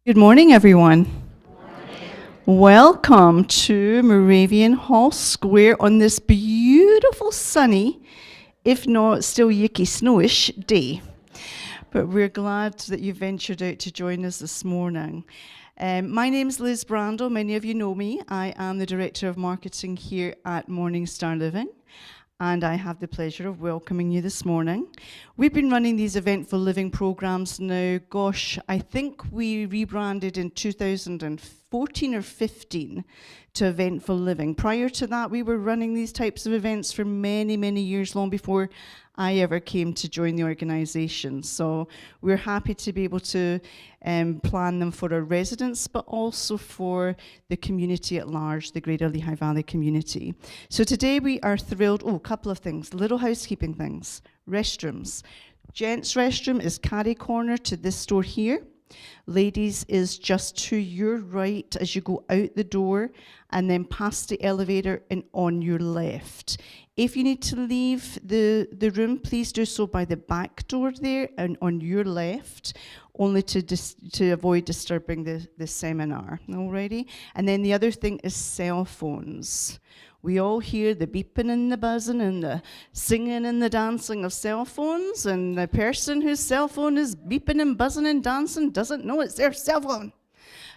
Good morning, everyone. Welcome to Moravian Hall Square on this beautiful sunny, if not still yucky snowish day. But we're glad that you ventured out to join us this morning. My name's Liz Brandle. Many of you know me. I am the Director of Marketing here at Morningstar Living, and I have the pleasure of welcoming you this morning. We've been running these Eventful Living programs now, I think we rebranded in 2014 or 15 to Eventful Living. Prior to that, we were running these types of events for many, many years, long before I ever came to join the organisation. So we're happy to be able to plan them for our residents, but also for the community at large, the Greater Lehigh Valley community. So today we are thrilled, a couple of things, little housekeeping things, restrooms. Gents' restroom is carry corner to this door here. Ladies is just to your right as you go out the door and then past the elevator and on your left. If you need to leave the room, please do so by the back door there and on your left, only to avoid disturbing the seminar, alrighty? And then the other thing is cell phones. We all hear the beeping and the buzzing and the singing and the dancing of cell phones, and the person whose cell phone is beeping and buzzing and dancing doesn't know it's their cell phone.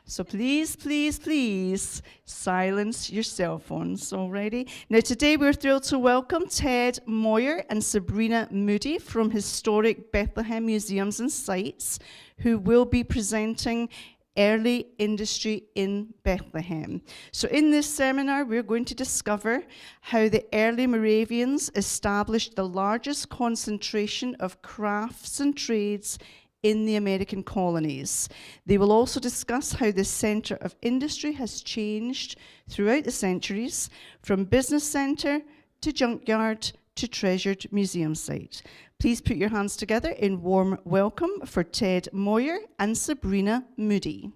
So please, please, please silence your cell phones, alrighty? Now today we're thrilled to welcome Ted Moyer and Sabrina Moody from Historic Bethlehem Museums and Sites, who will be presenting Early Industry in Bethlehem. So in this seminar, we're going to discover how the early Moravians established the largest concentration of crafts and trades in the American colonies. They will also discuss how the center of industry has changed throughout the centuries, from business center to junkyard to treasured museum site. Please put your hands together in warm welcome for Ted Moyer and Sabrina Moody.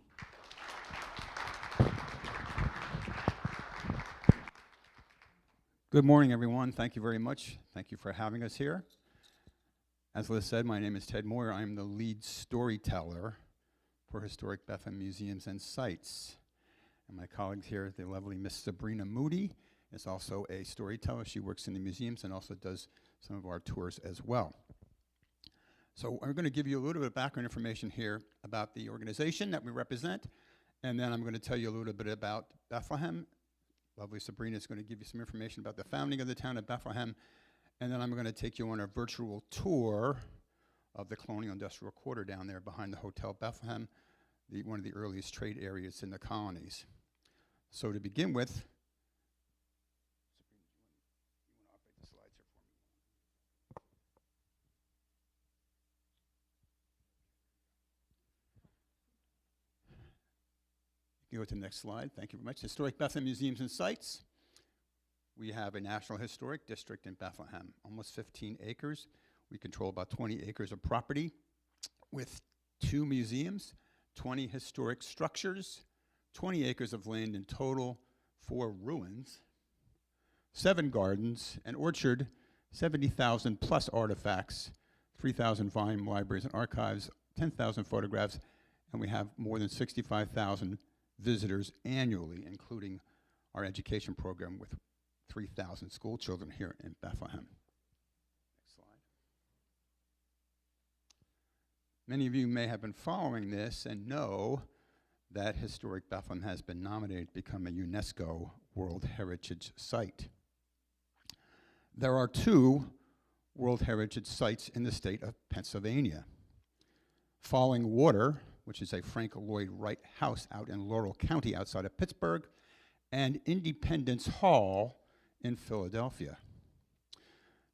Good morning, everyone. Thank you very much. Thank you for having us here. As Liz said, my name is Ted Moyer. I'm the lead storyteller for Historic Bethlehem Museums and Sites. And my colleague here, the lovely Miss Sabrina Moody, is also a storyteller. She works in the museums and also does some of our tours as well. So I'm going to give you a little bit of background information here about the organization that we represent, and then I'm going to tell you a little bit about Bethlehem. Lovely Sabrina is going to give you some information about the founding of the town of Bethlehem, and then I'm going to take you on a virtual tour of the Colonial Industrial Quarter down there behind the Hotel Bethlehem, one of the earliest trade areas in the colonies. So to begin with, go to the next slide. Thank you very much. Historic Bethlehem Museums and Sites. We have a National Historic District in Bethlehem, almost 15 acres. We control about 20 acres of property with 2 museums, 20 historic structures, 20 acres of land in total, 4 ruins, 7 gardens, an orchard, 70,000 plus artifacts, 3,000 volume libraries and archives, 10,000 photographs, and we have more than 65,000 visitors annually, including our education program with 3,000 school children here in Bethlehem. Next slide. Many of you may have been following this and know that Historic Bethlehem has been nominated to become a UNESCO World Heritage Site. There are 2 World Heritage Sites in the state of Pennsylvania. Falling Water, which is a Frank Lloyd Wright house out in Laurel County outside of Pittsburgh, and Independence Hall in Philadelphia.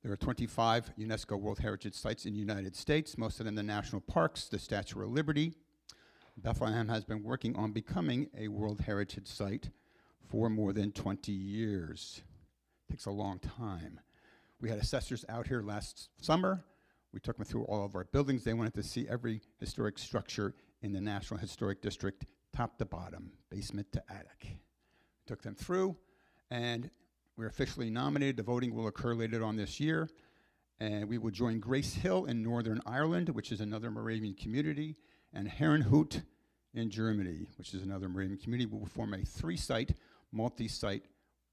There are 25 UNESCO World Heritage Sites in the United States, most of them the national parks, the Statue of Liberty. Bethlehem has been working on becoming a World Heritage Site for more than 20 years. It takes a long time. We had assessors out here last summer. We took them through all of our buildings. They wanted to see every historic structure in the National Historic District, top to bottom, basement to attic. Took them through, and we're officially nominated. The voting will occur later on this year, and we will join Grace Hill in Northern Ireland, which is another Moravian community, and Heron Hoot in Germany, which is another Moravian community, will form a 3-site, multi-site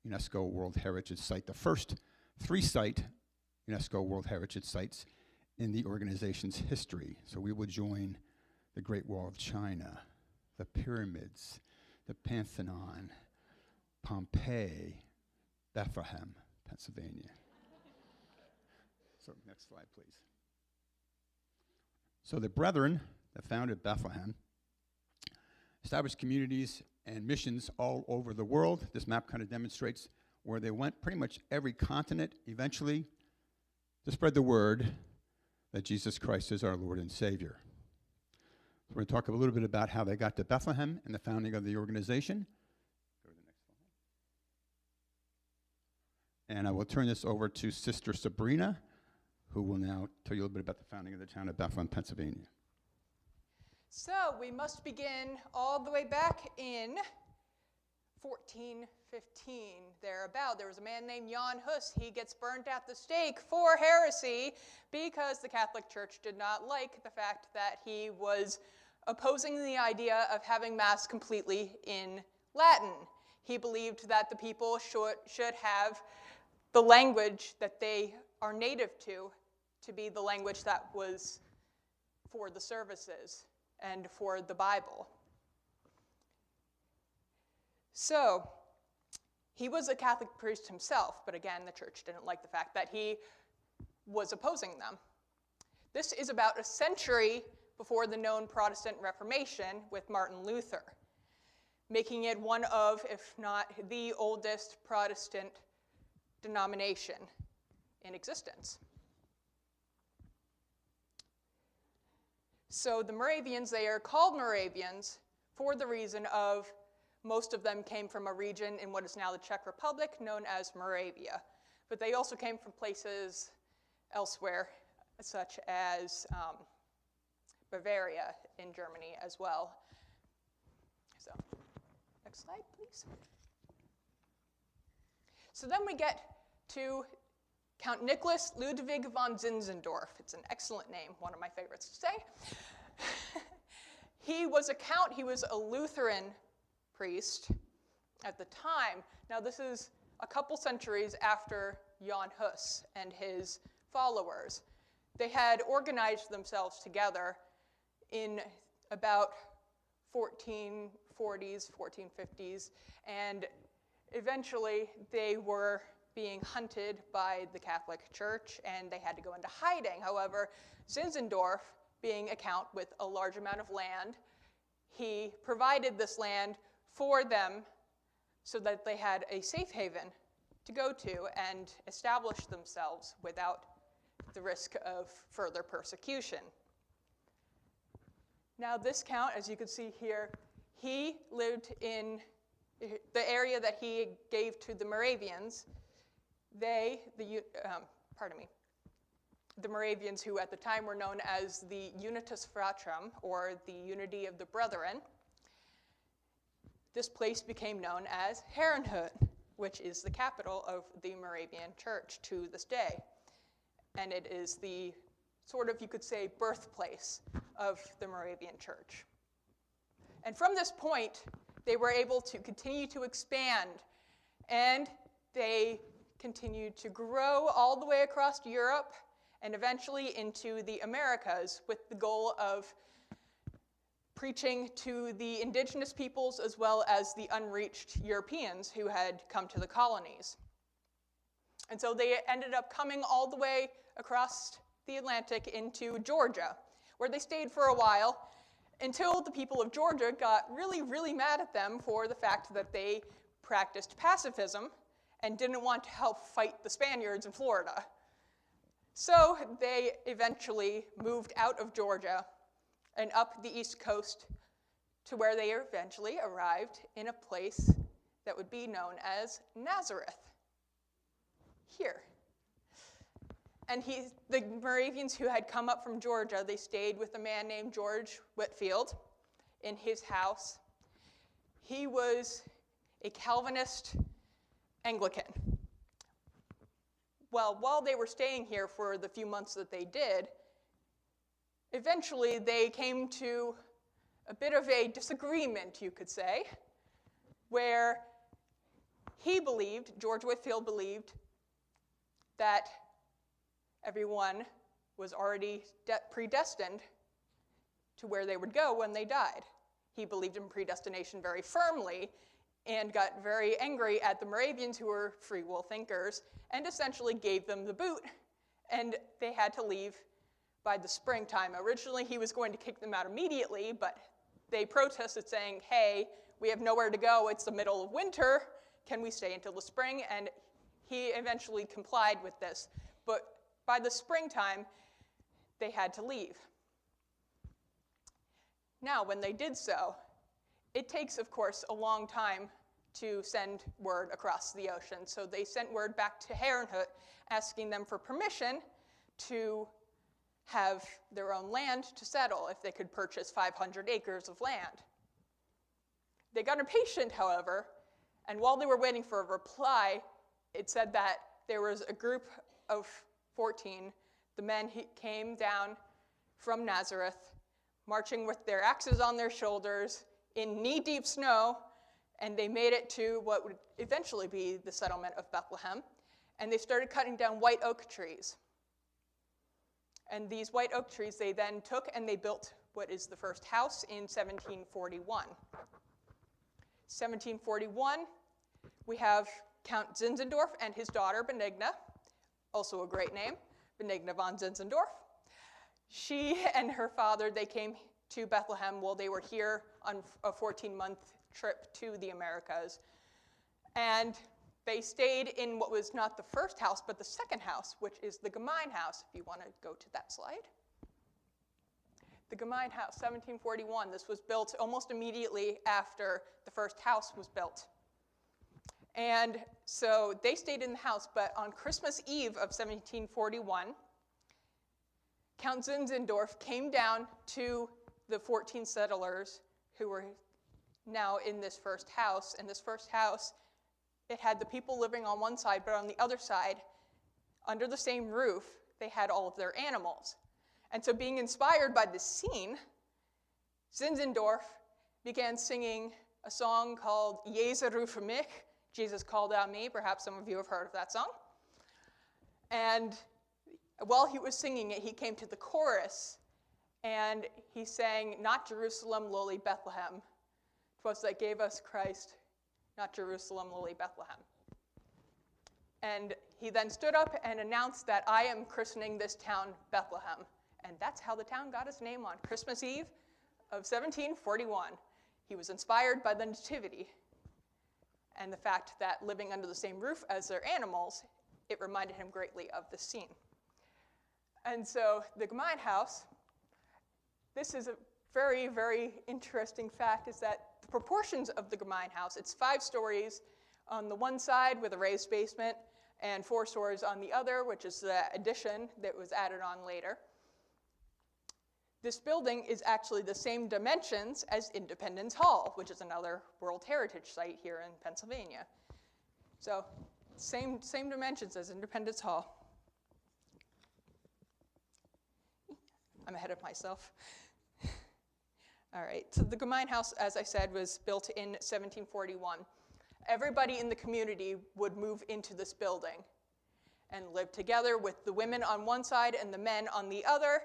UNESCO World Heritage Site, the first 3-site UNESCO World Heritage Sites in the organization's history. So we will join the Great Wall of China, the pyramids, the Pantheon, Pompeii, Bethlehem, Pennsylvania. So next slide, please. So the Brethren that founded Bethlehem established communities and missions all over the world. This map kind of demonstrates where they went, pretty much every continent, eventually, to spread the word that Jesus Christ is our Lord and Savior. So we're going to talk a little bit about how they got to Bethlehem and the founding of the organization. Go to the next slide. And I will turn this over to Sister Sabrina, who will now tell you a little bit about the founding of the town of Bethlehem, Pennsylvania. So we must begin all the way back in 1415, thereabout. There was a man named Jan Hus. He gets burned at the stake for heresy because the Catholic Church did not like the fact that he was opposing the idea of having Mass completely in Latin. He believed that the people should have the language that they are native to be the language that was for the services and for the Bible. So, he was a Catholic priest himself, but again, the church didn't like the fact that he was opposing them. This is about a century before the known Protestant Reformation with Martin Luther, making it one of, if not the oldest Protestant denomination in existence. So the Moravians, they are called Moravians for the reason of most of them came from a region in what is now the Czech Republic known as Moravia. But they also came from places elsewhere, such as Bavaria in Germany as well. So, next slide, please. So then we get to Count Nicholas Ludwig von Zinzendorf. It's an excellent name, one of my favorites to say. He was a count, he was a Lutheran priest at the time. Now this is a couple centuries after Jan Hus and his followers. They had organized themselves together in about 1440s, 1450s, and eventually they were being hunted by the Catholic Church, and they had to go into hiding. However, Zinzendorf, being a count with a large amount of land, he provided this land for them so that they had a safe haven to go to and establish themselves without the risk of further persecution. Now this count, as you can see here, he lived in the area that he gave to the Moravians. The Moravians, who at the time were known as the Unitas Fratrum, or the Unity of the Brethren, this place became known as Herrenhut, which is the capital of the Moravian Church to this day. And it is the sort of, you could say, birthplace of the Moravian Church. And from this point, they were able to continue to expand, and they continued to grow all the way across Europe and eventually into the Americas with the goal of preaching to the indigenous peoples as well as the unreached Europeans who had come to the colonies. And so they ended up coming all the way across the Atlantic into Georgia, where they stayed for a while until the people of Georgia got really, really mad at them for the fact that they practiced pacifism and didn't want to help fight the Spaniards in Florida. So they eventually moved out of Georgia and up the East Coast to where they eventually arrived in a place that would be known as Nazareth, here. And the Moravians who had come up from Georgia, they stayed with a man named George Whitfield in his house. He was a Calvinist Anglican. Well, while they were staying here for the few months that they did, eventually they came to a bit of a disagreement, you could say, where he believed, George Whitefield believed, that everyone was already predestined to where they would go when they died. He believed in predestination very firmly and got very angry at the Moravians, who were free will thinkers, and essentially gave them the boot, and they had to leave by the springtime. Originally, he was going to kick them out immediately, but they protested, saying, hey, we have nowhere to go, it's the middle of winter, can we stay until the spring? And he eventually complied with this, but by the springtime, they had to leave. Now, when they did so, it takes, of course, a long time to send word across the ocean. So they sent word back to Herrenhut asking them for permission to have their own land to settle, if they could purchase 500 acres of land. They got impatient, however, and while they were waiting for a reply, it said that there was a group of 14. The men came down from Nazareth, marching with their axes on their shoulders in knee-deep snow, and they made it to what would eventually be the settlement of Bethlehem, and they started cutting down white oak trees. And these white oak trees they then took and they built what is the first house in 1741. 1741, we have Count Zinzendorf and his daughter Benigna, also a great name, Benigna von Zinzendorf. She and her father, they came to Bethlehem while they were here on a 14-month trip to the Americas. And they stayed in what was not the first house, but the second house, which is the Gemein House, if you want to go to that slide. The Gemein House, 1741. This was built almost immediately after the first house was built. And so they stayed in the house, but on Christmas Eve of 1741, Count Zinzendorf came down to the 14 settlers who were now in this first house. And this first house, it had the people living on one side, but on the other side, under the same roof, they had all of their animals. And so being inspired by this scene, Zinzendorf began singing a song called Jezus rufe mich, Jesus called out me. Perhaps some of you have heard of that song. And while he was singing it, he came to the chorus, and he sang, not Jerusalem, lowly Bethlehem. 'Twas that gave us Christ, not Jerusalem, lowly Bethlehem. And he then stood up and announced that I am christening this town Bethlehem. And that's how the town got its name on Christmas Eve of 1741. He was inspired by the Nativity and the fact that living under the same roof as their animals, it reminded him greatly of the scene. And so the Gemein House, this is a very, very interesting fact, is that the proportions of the Gemein House, it's 5 stories on the one side with a raised basement and 4 stories on the other, which is the addition that was added on later. This building is actually the same dimensions as Independence Hall, which is another World Heritage Site here in Pennsylvania. So same dimensions as Independence Hall. I'm ahead of myself. All right, so the Gemein House, as I said, was built in 1741. Everybody in the community would move into this building and live together with the women on one side and the men on the other.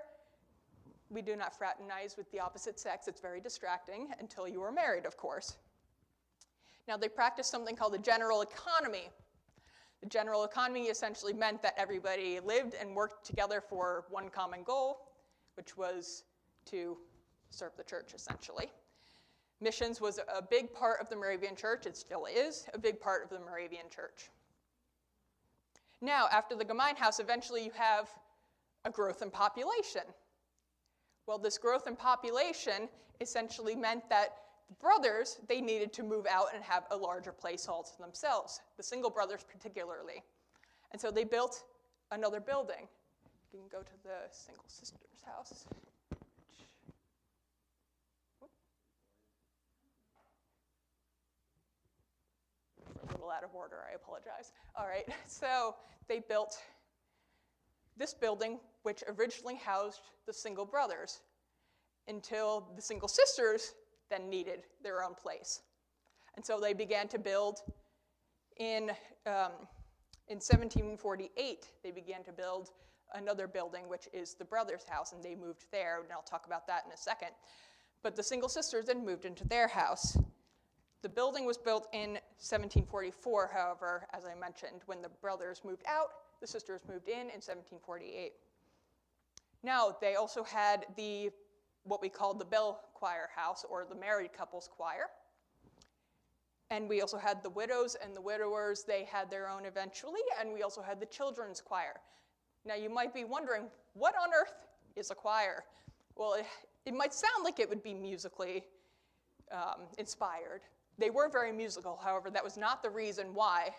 We do not fraternize with the opposite sex. It's very distracting until you are married, of course. Now, they practiced something called the general economy. The general economy essentially meant that everybody lived and worked together for one common goal, which was to serve the church, essentially. Missions was a big part of the Moravian Church. It still is a big part of the Moravian Church. Now, after the Gemein House, eventually you have a growth in population. Well, this growth in population essentially meant that the brothers, they needed to move out and have a larger place all to themselves, the single brothers particularly. And so they built another building. You can go to the single sister's house. A little out of order, I apologize. All right, so they built this building, which originally housed the single brothers. until the single sisters then needed their own place. And so they began to build in 1748, they began to build another building, which is the brothers' house, and they moved there, and I'll talk about that in a second. But the single sisters then moved into their house. The building was built in 1744, however, as I mentioned. When the brothers moved out, the sisters moved in 1748. Now, they also had what we called the bell choir house, or the married couples choir. And we also had the widows and the widowers. They had their own eventually, and we also had the children's choir. Now, you might be wondering, what on earth is a choir? Well, it might sound like it would be musically inspired. They were very musical, however, that was not the reason why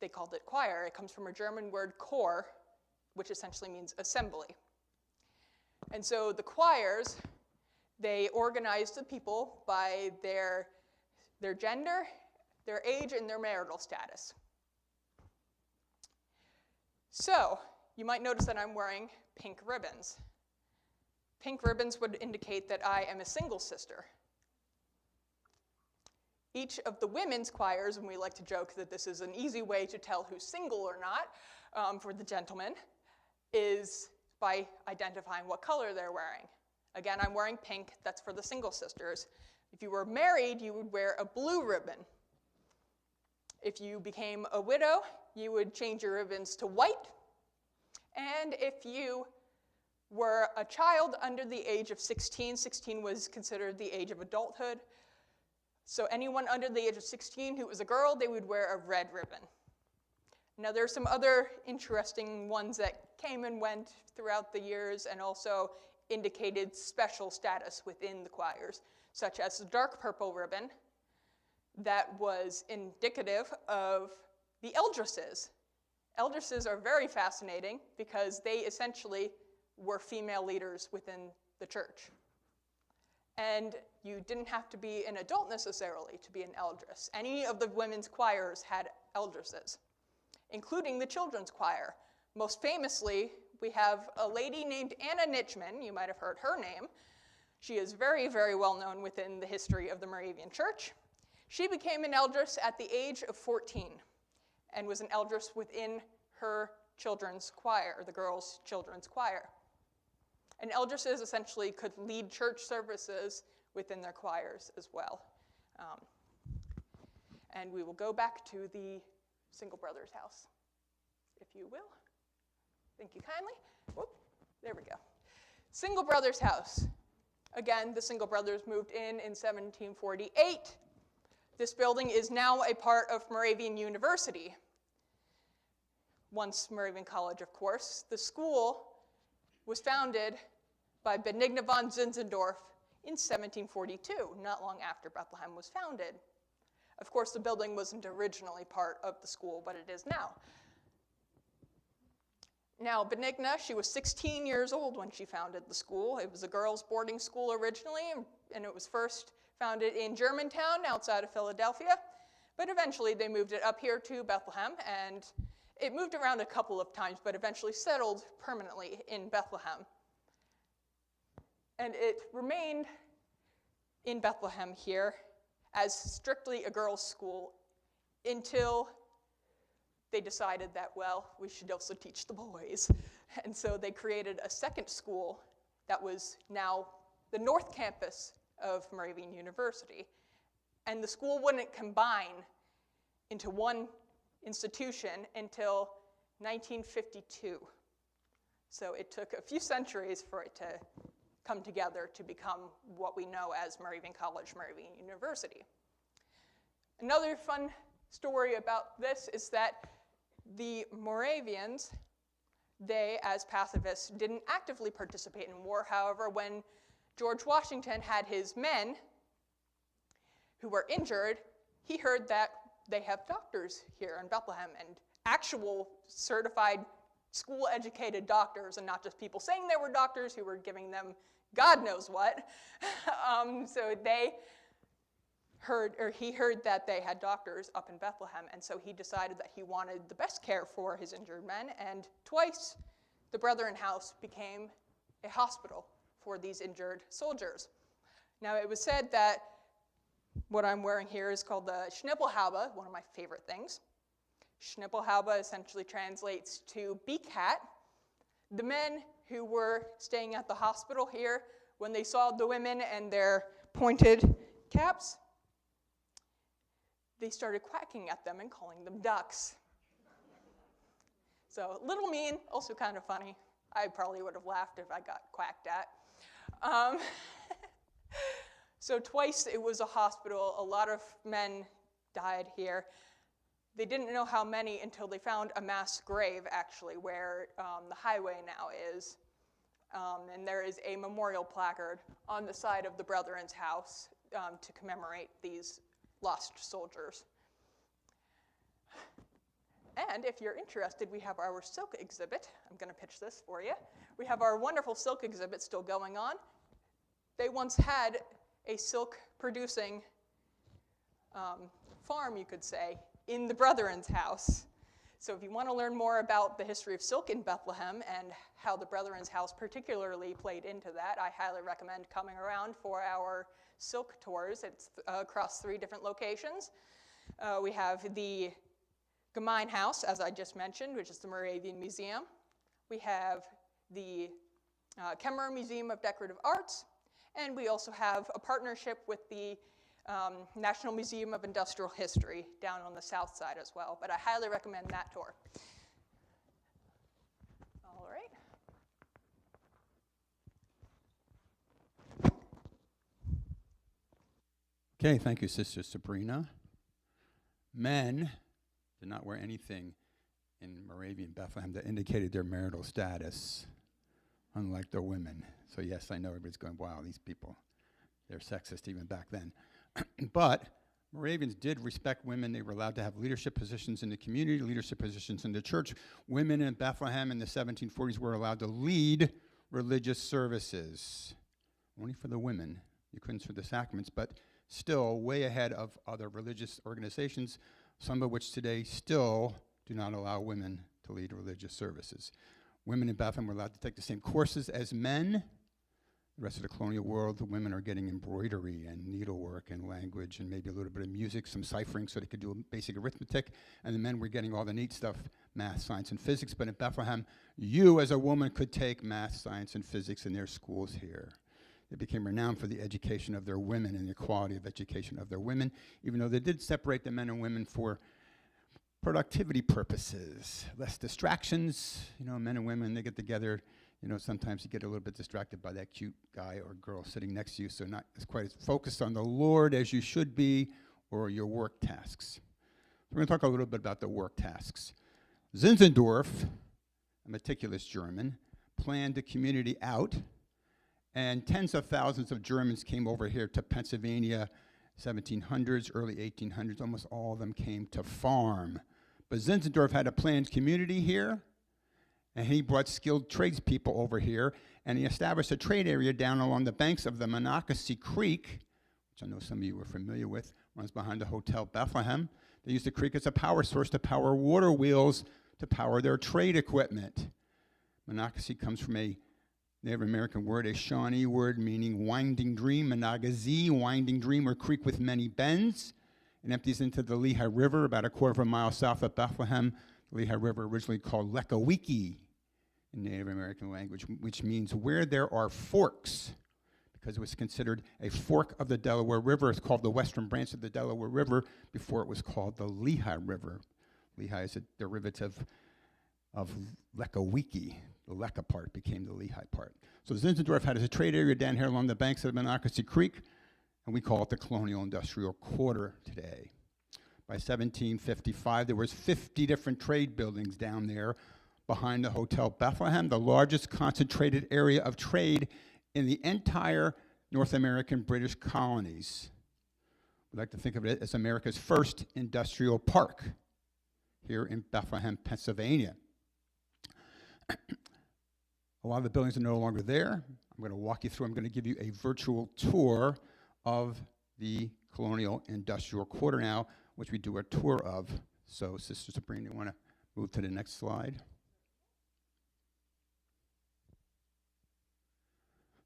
they called it choir. It comes from a German word chor, which essentially means assembly. And so the choirs, they organized the people by their gender, their age, and their marital status. So, you might notice that I'm wearing pink ribbons. Pink ribbons would indicate that I am a single sister. Each of the women's choirs, and we like to joke that this is an easy way to tell who's single or not for the gentlemen, is by identifying what color they're wearing. Again, I'm wearing pink, that's for the single sisters. If you were married, you would wear a blue ribbon. If you became a widow, you would change your ribbons to white. And if you were a child under the age of 16, 16 was considered the age of adulthood. So anyone under the age of 16 who was a girl, they would wear a red ribbon. Now there are some other interesting ones that came and went throughout the years and also indicated special status within the choirs, such as the dark purple ribbon that was indicative of the eldresses. Eldresses are very fascinating because they essentially were female leaders within the church. And you didn't have to be an adult necessarily to be an eldress. Any of the women's choirs had eldresses, including the children's choir. Most famously, we have a lady named Anna Nitschmann. You might have heard her name. She is very, very well known within the history of the Moravian Church. She became an eldress at the age of 14 and was an eldress within her children's choir, or the girls' children's choir. And eldresses essentially could lead church services within their choirs as well. And we will go back to the single brothers' house, if you will. Thank you kindly. Whoop, there we go. Single brothers' house. Again, the single brothers moved in 1748. This building is now a part of Moravian University. Once Moravian College, of course. The school was founded by Benigna von Zinzendorf in 1742, not long after Bethlehem was founded. Of course, the building wasn't originally part of the school, but it is now. Now, Benigna, she was 16 years old when she founded the school. It was a girls' boarding school originally, and it was first founded in Germantown, outside of Philadelphia. But eventually, they moved it up here to Bethlehem, and it moved around a couple of times, but eventually settled permanently in Bethlehem. And it remained in Bethlehem here as strictly a girls' school until they decided that, well, we should also teach the boys. And so they created a second school that was now the North Campus of Moravian University. And the school wouldn't combine into one institution until 1952. So it took a few centuries for it to come together to become what we know as Moravian College, Moravian University. Another fun story about this is that the Moravians, they, as pacifists, didn't actively participate in war. However, when George Washington had his men who were injured, he heard that they have doctors here in Bethlehem, and actual certified school-educated doctors, and not just people saying they were doctors who were giving them God knows what. So he heard that they had doctors up in Bethlehem, and so he decided that he wanted the best care for his injured men, and twice the Brethren House became a hospital for these injured soldiers. Now, it was said that what I'm wearing here is called the Schnippelhaube, one of my favorite things. Schnippelhaube essentially translates to beak hat. The men who were staying at the hospital here, when they saw the women and their pointed caps, they started quacking at them and calling them ducks. So a little mean, also kind of funny. I probably would have laughed if I got quacked at. So twice it was a hospital. A lot of men died here. They didn't know how many until they found a mass grave, actually, where the highway now is. And there is a memorial placard on the side of the Brethren's house to commemorate these lost soldiers. And if you're interested, we have our silk exhibit. I'm going to pitch this for you. We have our wonderful silk exhibit still going on. They once had a silk-producing farm, you could say, in the Brethren's house. So if you want to learn more about the history of silk in Bethlehem and how the Brethren's house particularly played into that, I highly recommend coming around for our silk tours. It's across 3 different locations. We have the Gemein House, as I just mentioned, which is the Moravian Museum. We have the Kemmerer Museum of Decorative Arts, and we also have a partnership with the National Museum of Industrial History down on the south side as well, but I highly recommend that tour. All right. Okay, thank you, Sister Sabrina. Men did not wear anything in Moravian Bethlehem that indicated their marital status, unlike the women. So yes, I know everybody's going, wow, these people, they're sexist even back then. But Moravians did respect women. They were allowed to have leadership positions in the community, leadership positions in the church. Women in Bethlehem in the 1740s were allowed to lead religious services. Only for the women. You couldn't for the sacraments, but still way ahead of other religious organizations, some of which today still do not allow women to lead religious services. Women in Bethlehem were allowed to take the same courses as men. The rest of the colonial world, the women are getting embroidery and needlework and language and maybe a little bit of music, some ciphering so they could do basic arithmetic, and the men were getting all the neat stuff, math, science, and physics. But in Bethlehem, you as a woman could take math, science, and physics in their schools here. They became renowned for the education of their women and the quality of education of their women, even though they did separate the men and women for productivity purposes, less distractions. You know, men and women, they get together. You know, sometimes you get a little bit distracted by that cute guy or girl sitting next to you, so not as quite as focused on the Lord as you should be or your work tasks. We're going to talk a little bit about the work tasks. Zinzendorf, a meticulous German, planned the community out, and tens of thousands of Germans came over here to Pennsylvania, 1700s, early 1800s. Almost all of them came to farm. But Zinzendorf had a planned community here, and he brought skilled tradespeople over here, and he established a trade area down along the banks of the Monocacy Creek, which I know some of you are familiar with, runs behind the Hotel Bethlehem. They used the creek as a power source to power water wheels to power their trade equipment. Monocacy comes from a Native American word, a Shawnee word meaning winding dream, Monocacy, winding dream or creek with many bends. It empties into the Lehigh River about a quarter of a mile south of Bethlehem. The Lehigh River, originally called Lekawiki in Native American language, which means where there are forks, because it was considered a fork of the Delaware River. It's called the western branch of the Delaware River before it was called the Lehigh River. Lehigh is a derivative of Lekawiki. The Leka part became the Lehigh part. So Zinzendorf had a trade area down here along the banks of the Monocacy Creek, and we call it the Colonial Industrial Quarter today. By 1755, there was 50 different trade buildings down there behind the Hotel Bethlehem, the largest concentrated area of trade in the entire North American British colonies. We like to think of it as America's first industrial park here in Bethlehem, Pennsylvania. A lot of the buildings are no longer there. I'm going to walk you through. I'm going to give you a virtual tour of the Colonial Industrial Quarter now, which we do a tour of. So, Sister Sabrina, you want to move to the next slide?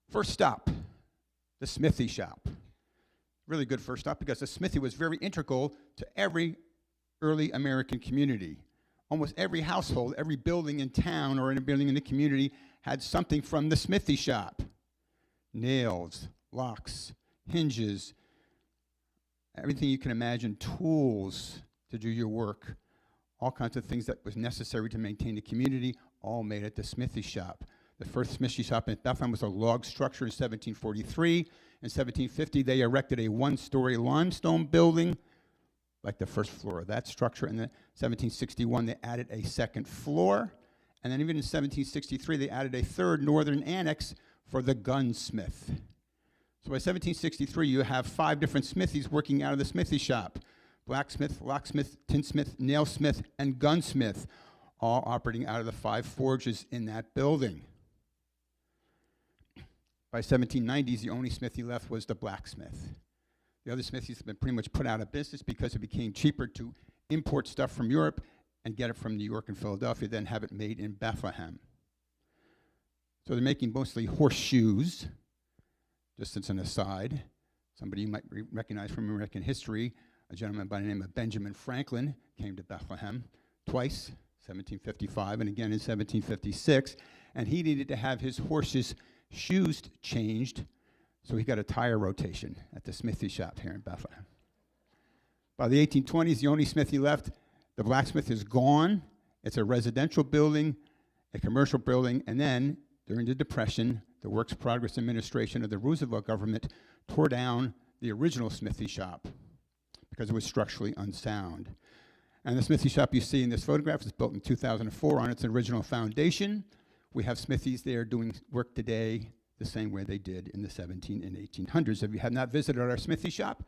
First stop, the smithy shop. Really good first stop because the smithy was very integral to every early American community. Almost every household, every building in town or in a building in the community had something from the smithy shop. Nails, locks, hinges, everything you can imagine, tools to do your work, all kinds of things that was necessary to maintain the community, all made at the smithy shop. The first smithy shop in Bethlehem was a log structure in 1743. In 1750, they erected a one-story limestone building, like the first floor of that structure. And then 1761, they added a second floor. And then even in 1763, they added a third northern annex for the gunsmith. So by 1763, you have 5 different smithies working out of the smithy shop: blacksmith, locksmith, tinsmith, nailsmith, and gunsmith, all operating out of the 5 forges in that building. By 1790s, the only smithy left was the blacksmith. The other smithies have been pretty much put out of business because it became cheaper to import stuff from Europe and get it from New York and Philadelphia, then have it made in Bethlehem. So they're making mostly horseshoes. Just as an aside, somebody you might recognize from American history, a gentleman by the name of Benjamin Franklin came to Bethlehem twice, 1755 and again in 1756, and he needed to have his horses' shoes changed, so he got a tire rotation at the smithy shop here in Bethlehem. By the 1820s, the only smithy left, the blacksmith, is gone. It's a residential building, a commercial building, and then during the Depression, the Works Progress Administration of the Roosevelt government tore down the original smithy shop because it was structurally unsound. And the smithy shop you see in this photograph was built in 2004 on its original foundation. We have smithies there doing work today the same way they did in the 1700s and 1800s. If you have not visited our smithy shop,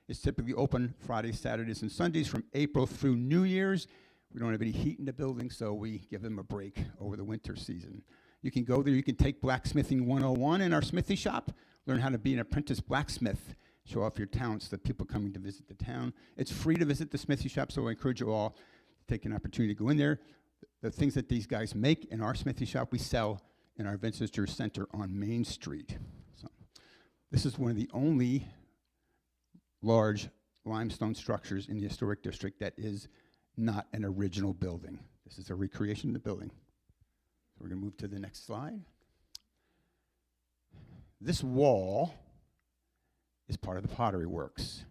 it's typically open Fridays, Saturdays, and Sundays from April through New Year's. We don't have any heat in the building, so we give them a break over the winter season. You can go there, you can take Blacksmithing 101 in our smithy shop, learn how to be an apprentice blacksmith, show off your talents to the people coming to visit the town. It's free to visit the smithy shop, so I encourage you all to take an opportunity to go in there. The things that these guys make in our smithy shop, we sell in our Visitor Center on Main Street. So this is one of the only large limestone structures in the historic district that is not an original building. This is a recreation of the building. So we're going to move to the next slide. This wall is part of the Pottery Works.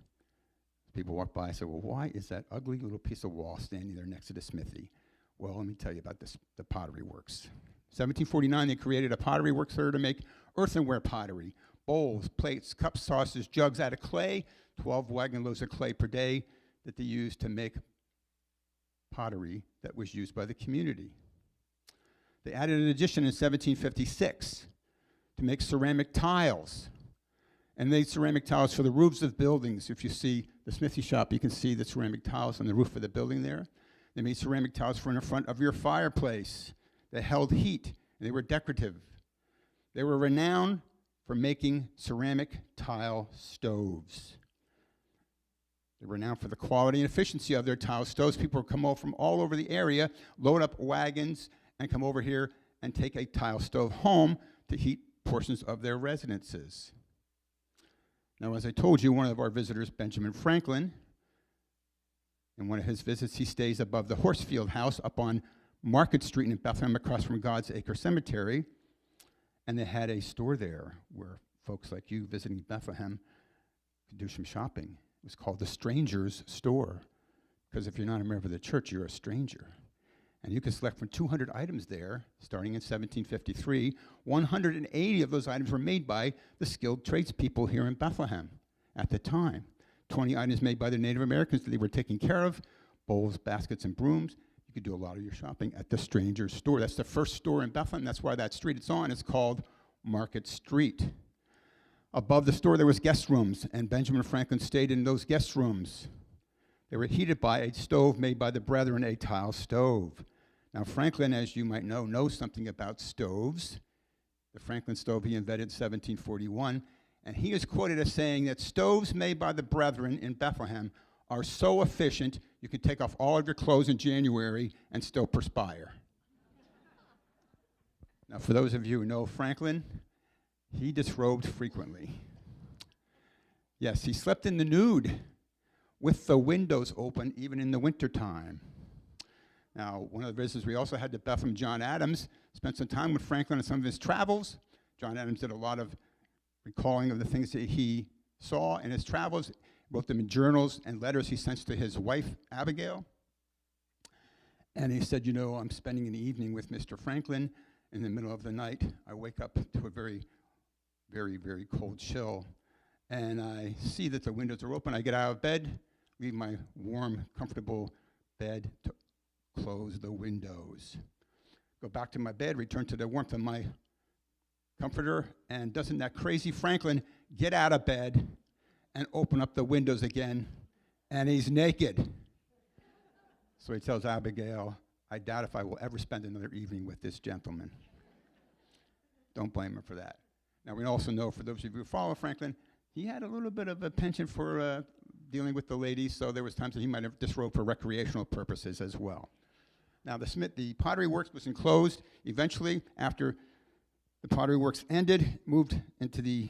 People walk by and say, well, why is that ugly little piece of wall standing there next to the smithy? Well, let me tell you about the Pottery Works. 1749, they created a pottery works there to make earthenware pottery, bowls, plates, cups, saucers, jugs out of clay, 12 wagon loads of clay per day that they used to make pottery that was used by the community. They added an addition in 1756 to make ceramic tiles. And made ceramic tiles for the roofs of buildings. If you see the smithy shop, you can see the ceramic tiles on the roof of the building there. They made ceramic tiles for in the front of your fireplace. They held heat, and they were decorative. They were renowned for making ceramic tile stoves. They were renowned for the quality and efficiency of their tile stoves. People would come over from all over the area, load up wagons, and come over here and take a tile stove home to heat portions of their residences. Now, as I told you, one of our visitors, Benjamin Franklin, in one of his visits, he stays above the Horsefield House up on Market Street in Bethlehem across from God's Acre Cemetery. And they had a store there where folks like you visiting Bethlehem could do some shopping. It was called the Stranger's Store, because if you're not a member of the church, you're a stranger. And you could select from 200 items there, starting in 1753. 180 of those items were made by the skilled tradespeople here in Bethlehem at the time. 20 items made by the Native Americans that they were taking care of, bowls, baskets, and brooms. You could do a lot of your shopping at the Stranger's Store. That's the first store in Bethlehem. That's why that street it's on is called Market Street. Above the store, there was guest rooms, and Benjamin Franklin stayed in those guest rooms. They were heated by a stove made by the Brethren, a tile stove. Now, Franklin, as you might know, knows something about stoves. The Franklin stove he invented in 1741, and he is quoted as saying that stoves made by the Brethren in Bethlehem are so efficient you can take off all of your clothes in January and still perspire. Now, for those of you who know Franklin, He disrobed frequently. Yes, he slept in the nude with the windows open even in the wintertime. Now, one of the visitors we also had to Bethlehem, John Adams, spent some time with Franklin on some of his travels. John Adams did a lot of recalling of the things that he saw in his travels, wrote them in journals and letters he sent to his wife, Abigail. And he said, you know, I'm spending an evening with Mr. Franklin. In the middle of the night, I wake up to a very, very, very cold chill. And I see that the windows are open. I get out of bed, leave my warm, comfortable bed to close the windows. Go back to my bed, return to the warmth of my comforter, and doesn't that crazy Franklin get out of bed and open up the windows again, and he's naked. So he tells Abigail, I doubt if I will ever spend another evening with this gentleman. Don't blame him for that. Now, we also know, for those of you who follow Franklin, he had a little bit of a penchant for dealing with the ladies, so there was times that he might have disrobed for recreational purposes as well. Now, the pottery works was enclosed. Eventually, after the pottery works ended, moved into the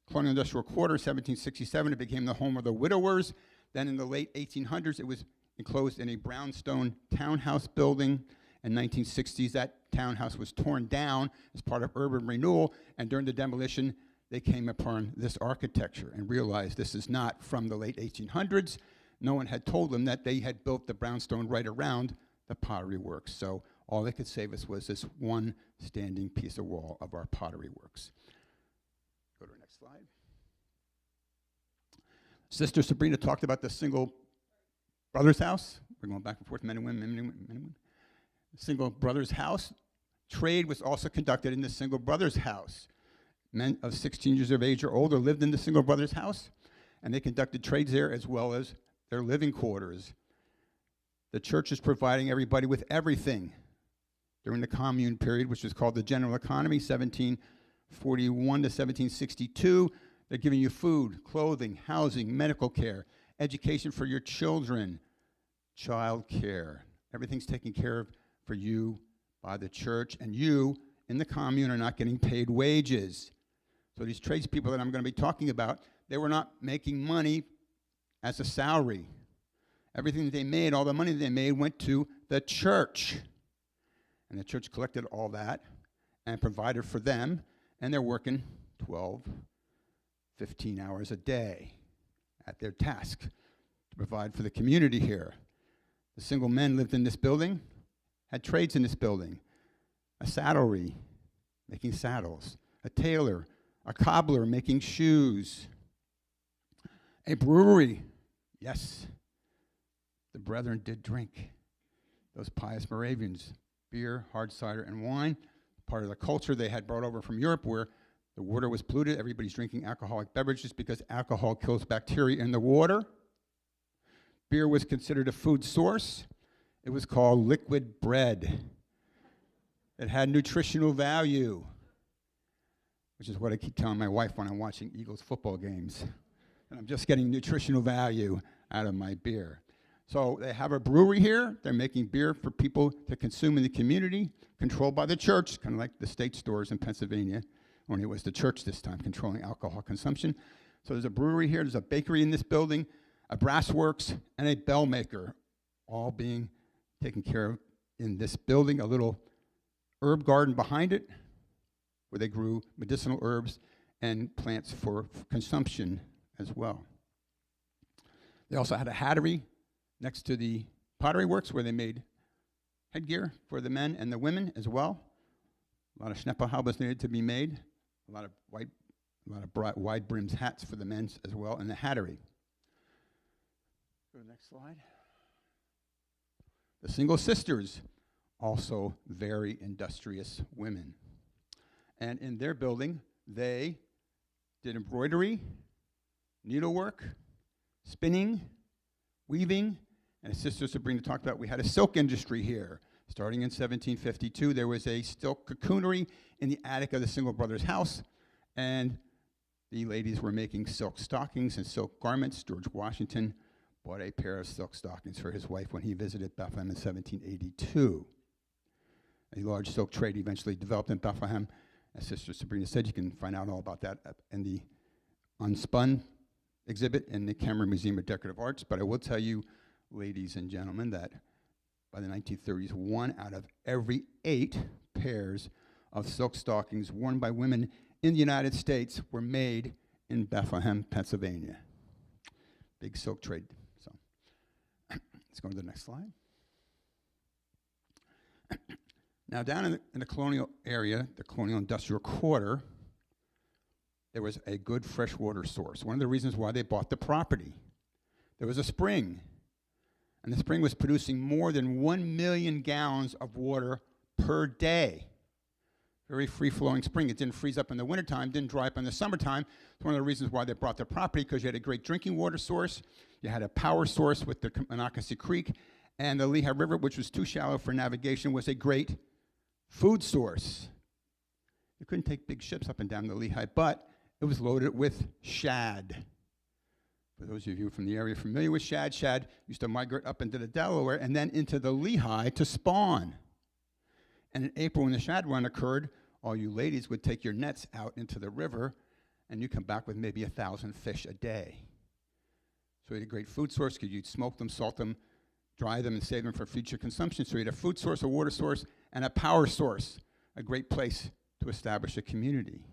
colonial industrial quarter, 1767. It became the home of the widowers. Then in the late 1800s, it was enclosed in a brownstone townhouse building. In 1960s, that townhouse was torn down as part of urban renewal, and during the demolition, they came upon this architecture and realized this is not from the late 1800s. No one had told them that they had built the brownstone right around the pottery works. So all they could save us was this one standing piece of wall of our pottery works. Go to the next slide. Sister Sabrina talked about the single brother's house. We're going back and forth, men and women, men and women, men and women. Single brother's house. Trade was also conducted in the single brother's house. Men of 16 years of age or older lived in the single brother's house, and they conducted trades there as well as their living quarters. The church is providing everybody with everything during the commune period, which was called the general economy, 1741 to 1762. They're giving you food, clothing, housing, medical care, education for your children, child care. Everything's taken care of for you by the church, and you in the commune are not getting paid wages. So these tradespeople that I'm going to be talking about, they were not making money as a salary. Everything that they made, all the money they made, went to the church. And the church collected all that and provided for them, and they're working 12, 15 hours a day at their task to provide for the community here. The single men lived in this building, had trades in this building, a saddlery, making saddles, a tailor, a cobbler making shoes, a brewery. Yes, the brethren did drink. Those pious Moravians, beer, hard cider, and wine, part of the culture they had brought over from Europe where the water was polluted. Everybody's drinking alcoholic beverages because alcohol kills bacteria in the water. Beer was considered a food source. It was called liquid bread. It had nutritional value, which is what I keep telling my wife when I'm watching Eagles football games. And I'm just getting nutritional value out of my beer. So they have a brewery here. They're making beer for people to consume in the community, controlled by the church, kind of like the state stores in Pennsylvania, only it was the church this time controlling alcohol consumption. So there's a brewery here. There's a bakery in this building, a brass works, and a bell maker, all being taken care of in this building. A little herb garden behind it, where they grew medicinal herbs and plants for consumption as well. They also had a hattery next to the pottery works where they made headgear for the men and the women as well. A lot of schnepperhaubes needed to be made, a lot of wide brims hats for the men as well, and the hattery. Go to the next slide. The single sisters, also very industrious women. And in their building, they did embroidery, needlework, spinning, weaving, and as Sister Sabrina talked about, we had a silk industry here. Starting in 1752, there was a silk cocoonery in the attic of the single brother's house, and the ladies were making silk stockings and silk garments. George Washington bought a pair of silk stockings for his wife when he visited Bethlehem in 1782. A large silk trade eventually developed in Bethlehem, As Sister Sabrina said, you can find out all about that in the Unspun exhibit in the Cameron Museum of Decorative Arts. But I will tell you, ladies and gentlemen, that by the 1930s, 1 out of every 8 pairs of silk stockings worn by women in the United States were made in Bethlehem, Pennsylvania. Big silk trade. So let's go to the next slide. Now, down in the colonial area, the colonial industrial quarter, there was a good freshwater source. One of the reasons why they bought the property. There was a spring, and the spring was producing more than 1 million gallons of water per day. Very free-flowing spring. It didn't freeze up in the wintertime, didn't dry up in the summertime. It's one of the reasons why they bought the property, because you had a great drinking water source, you had a power source with the Monocacy Creek, and the Lehigh River, which was too shallow for navigation, was a great food source. You couldn't take big ships up and down the Lehigh, but it was loaded with shad. For those of you from the area familiar with shad, shad used to migrate up into the Delaware and then into the Lehigh to spawn. And in April, when the shad run occurred, all you ladies would take your nets out into the river, and you come back with maybe 1,000 fish a day. So you had a great food source, because you'd smoke them, salt them, dry them, and save them for future consumption. So you had a food source, a water source, and a power source, a great place to establish a community.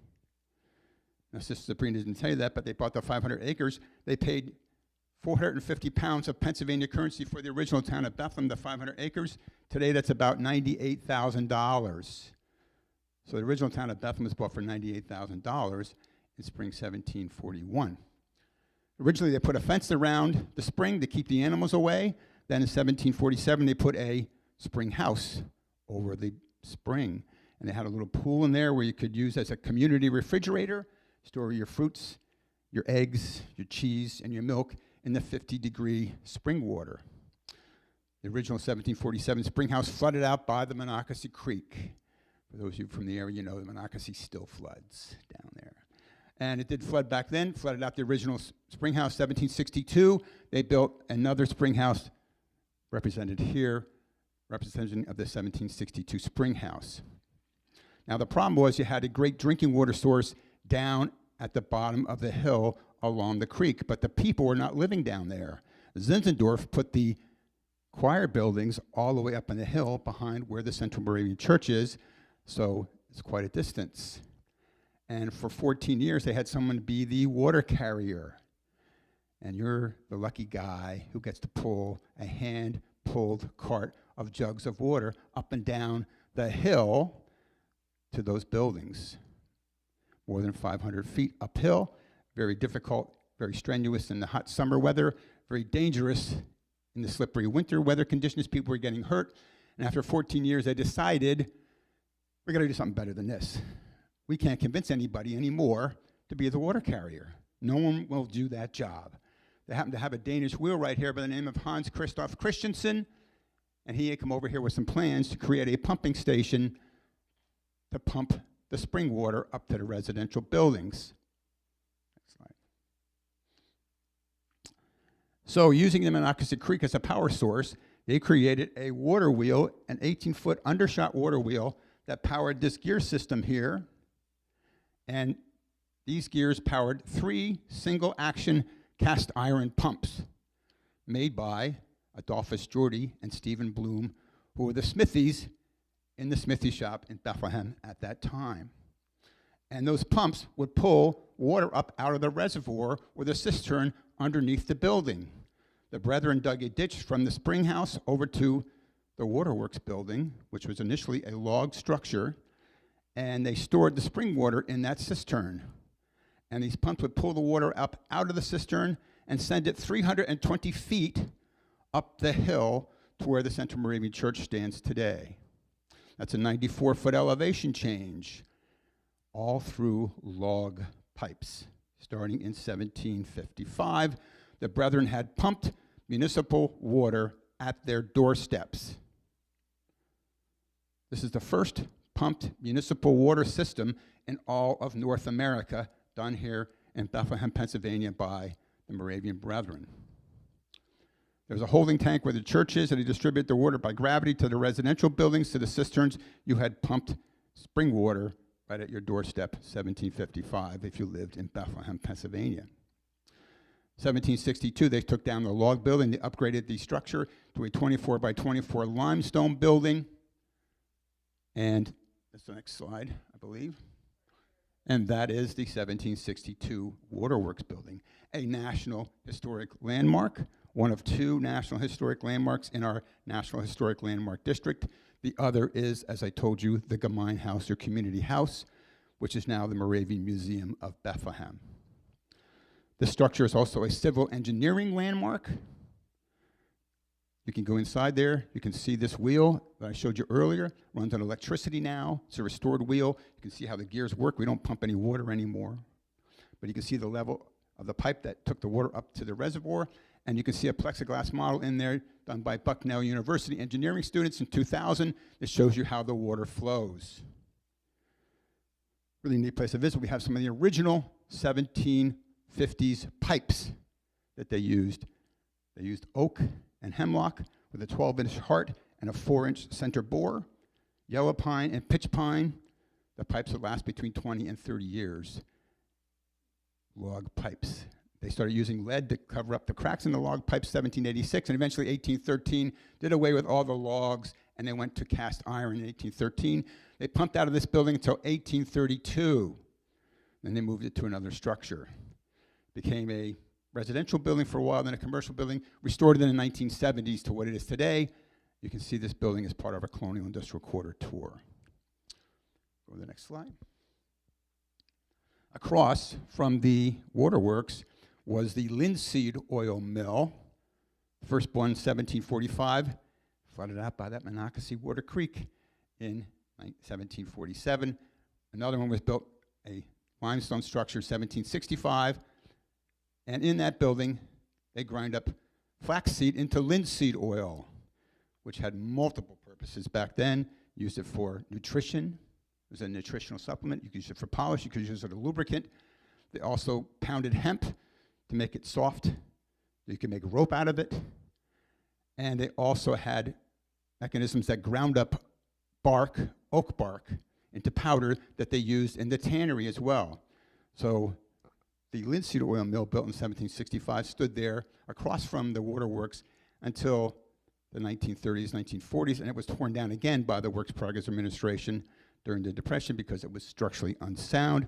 Now, Sister Sabrina didn't tell you that, but they bought the 500 acres. They paid 450 pounds of Pennsylvania currency for the original town of Bethlehem, the 500 acres. Today, that's about $98,000. So the original town of Bethlehem was bought for $98,000 in spring 1741. Originally, they put a fence around the spring to keep the animals away. Then in 1747, they put a spring house over the spring. And they had a little pool in there where you could use as a community refrigerator, store your fruits, your eggs, your cheese, and your milk in the 50-degree spring water. The original 1747 spring house flooded out by the Monocacy Creek. For those of you from the area, you know the Monocacy still floods down there. And it did flood back then, flooded out the original spring house. 1762, they built another spring house represented here, representation of the 1762 spring house. Now, the problem was you had a great drinking water source down at the bottom of the hill along the creek, but the people were not living down there. Zinzendorf put the choir buildings all the way up on the hill behind where the Central Moravian Church is, so it's quite a distance. And for 14 years, they had someone be the water carrier. And you're the lucky guy who gets to pull a hand-pulled cart of jugs of water up and down the hill to those buildings. More than 500 feet uphill, very difficult, very strenuous in the hot summer weather, very dangerous in the slippery winter weather conditions. People were getting hurt. And after 14 years, they decided, we're going to do something better than this. We can't convince anybody anymore to be the water carrier. No one will do that job. They happen to have a Danish wheelwright here by the name of Hans Christoph Christensen, and he had come over here with some plans to create a pumping station to pump the spring water up to the residential buildings. Next slide. So using the Monocacy Creek as a power source, they created a water wheel, an 18-foot undershot water wheel that powered this gear system here. And these gears powered 3 single-action cast iron pumps made by Adolphus Jordy and Stephen Bloom, who were the smithies in the smithy shop in Bethlehem at that time. And those pumps would pull water up out of the reservoir or the cistern underneath the building. The brethren dug a ditch from the spring house over to the waterworks building, which was initially a log structure, and they stored the spring water in that cistern. And these pumps would pull the water up out of the cistern and send it 320 feet up the hill to where the Central Moravian Church stands today. That's a 94-foot elevation change, all through log pipes. Starting in 1755, the brethren had pumped municipal water at their doorsteps. This is the first pumped municipal water system in all of North America, done here in Bethlehem, Pennsylvania by the Moravian Brethren. There's a holding tank where the church is, and they distribute the water by gravity to the residential buildings, to the cisterns. You had pumped spring water right at your doorstep, 1755, if you lived in Bethlehem, Pennsylvania. 1762, they took down the log building. They upgraded the structure to a 24 by 24 limestone building. And that's the next slide, I believe. And that is the 1762 Waterworks building, a National Historic Landmark, one of two National Historic Landmarks in our National Historic Landmark District. The other is, as I told you, the Gemeinhaus or Community House, which is now the Moravian Museum of Bethlehem. The structure is also a civil engineering landmark. You can go inside there. You can see this wheel that I showed you earlier. Runs on electricity now. It's a restored wheel. You can see how the gears work. We don't pump any water anymore. But you can see the level of the pipe that took the water up to the reservoir. And you can see a plexiglass model in there done by Bucknell University engineering students in 2000 that shows you how the water flows. Really neat place to visit. We have some of the original 1750s pipes that they used. They used oak and hemlock with a 12-inch heart and a 4-inch center bore, yellow pine and pitch pine. The pipes would last between 20 and 30 years. Log pipes. They started using lead to cover up the cracks in the log pipes 1786, and eventually 1813 did away with all the logs, and they went to cast iron in 1813. They pumped out of this building until 1832. Then they moved it to another structure. Became a residential building for a while, then a commercial building, restored it in the 1970s to what it is today. You can see this building as part of our Colonial Industrial Quarter tour. Go to the next slide. Across from the waterworks was the linseed oil mill. First one, 1745, flooded out by that Monocacy Water Creek in 1747. Another one was built, a limestone structure, 1765. And in that building, they grind up flaxseed into linseed oil, which had multiple purposes back then. Used it for nutrition. It was a nutritional supplement. You could use it for polish. You could use it as a lubricant. They also pounded hemp to make it soft. You could make rope out of it. And they also had mechanisms that ground up bark, oak bark, into powder that they used in the tannery as well. So the linseed oil mill, built in 1765, stood there across from the waterworks until the 1930s, 1940s, and it was torn down again by the Works Progress Administration during the Depression because it was structurally unsound.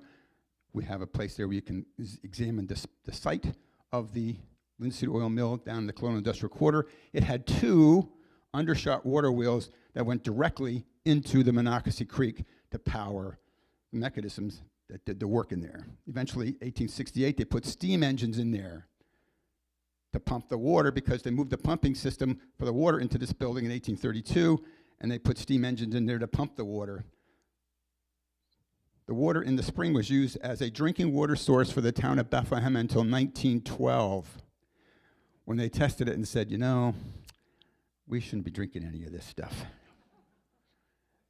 We have a place there where you can examine the site of the linseed oil mill down in the Colonial Industrial Quarter. It had two undershot water wheels that went directly into the Monocacy Creek to power the mechanisms that did the work in there. Eventually, 1868, they put steam engines in there to pump the water because they moved the pumping system for the water into this building in 1832, and they put steam engines in there to pump the water. The water in the spring was used as a drinking water source for the town of Bethlehem until 1912, when they tested it and said, you know, we shouldn't be drinking any of this stuff.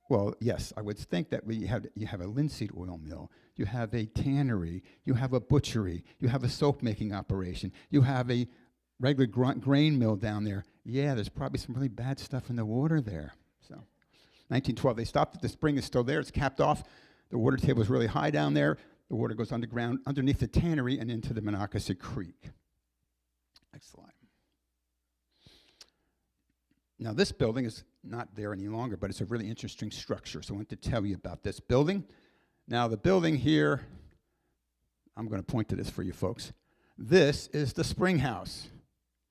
Well, yes, I would think that you have a linseed oil mill, you have a tannery, you have a butchery, you have a soap-making operation, you have a regular grain mill down there. Yeah, there's probably some really bad stuff in the water there. So, 1912, they stopped it. The spring is still there. It's capped off. The water table is really high down there. The water goes underground, underneath the tannery, and into the Monocacy Creek. Next slide. Now, this building is not there any longer, but it's a really interesting structure, so I want to tell you about this building. Now, the building here, I'm going to point to this for you folks. This is the spring house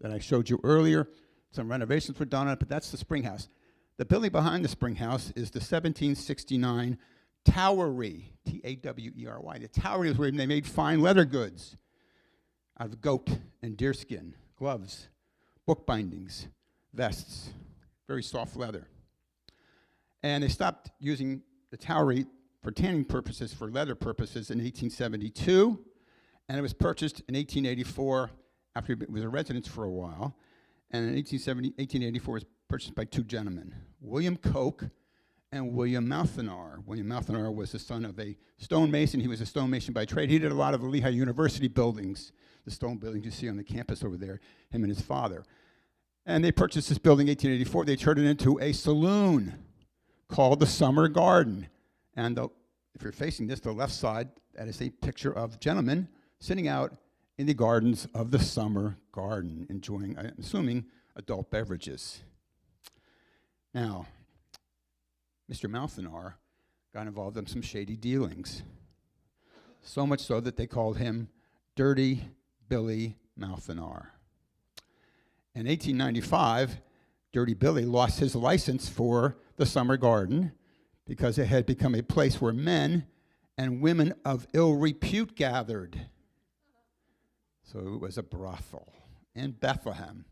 that I showed you earlier. Some renovations were done on it, but that's the spring house. The building behind the spring house is the 1769 Towery, T-A-W-E-R-Y. The Towery is where they made fine leather goods out of goat and deerskin, gloves, book bindings, vests, very soft leather. And they stopped using the Towery for tanning purposes, for leather purposes in 1872, and it was purchased in 1884 after it was a residence for a while. And in 1884 it was purchased by two gentlemen, William Koch and William Malthanar. William Malthanar was the son of a stonemason. He was a stonemason by trade. He did a lot of the Lehigh University buildings, the stone buildings you see on the campus over there, him and his father. And they purchased this building in 1884. They turned it into a saloon called the Summer Garden. And if you're facing this, the left side, that is a picture of gentlemen sitting out in the gardens of the summer garden, enjoying, I'm assuming, adult beverages. Now, Mr. Malthanar got involved in some shady dealings, so much so that they called him Dirty Billy Malthanar. In 1895, Dirty Billy lost his license for the summer garden because it had become a place where men and women of ill repute gathered. So it was a brothel in Bethlehem,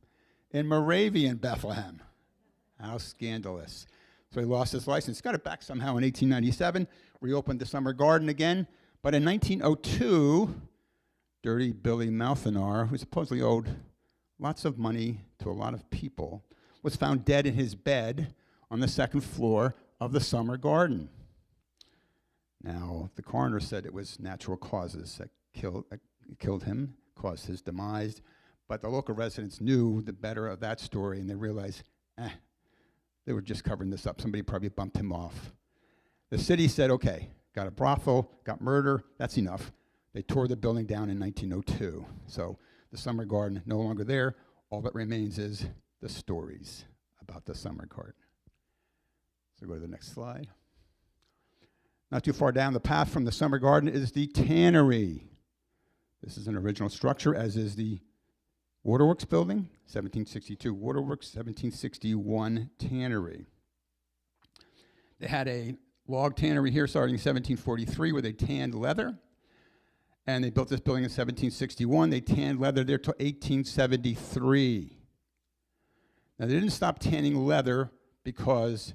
in Moravian Bethlehem. How scandalous. So he lost his license. Got it back somehow in 1897, reopened the summer garden again. But in 1902, Dirty Billy Malthanar, who supposedly owed lots of money to a lot of people, was found dead in his bed on the second floor of the summer garden. Now, the coroner said it was natural causes that killed him, caused his demise, but the local residents knew the better of that story, and they realized, they were just covering this up. Somebody probably bumped him off. The city said, okay, got a brothel, got murder, that's enough. They tore the building down in 1902. So the summer garden no longer there. All that remains is the stories about the summer garden. So go to the next slide. Not too far down the path from the summer garden is the tannery. This is an original structure, as is the Waterworks building, 1762 Waterworks, 1761 tannery. They had a log tannery here starting in 1743 where they tanned leather. And they built this building in 1761. They tanned leather there till 1873. Now, they didn't stop tanning leather because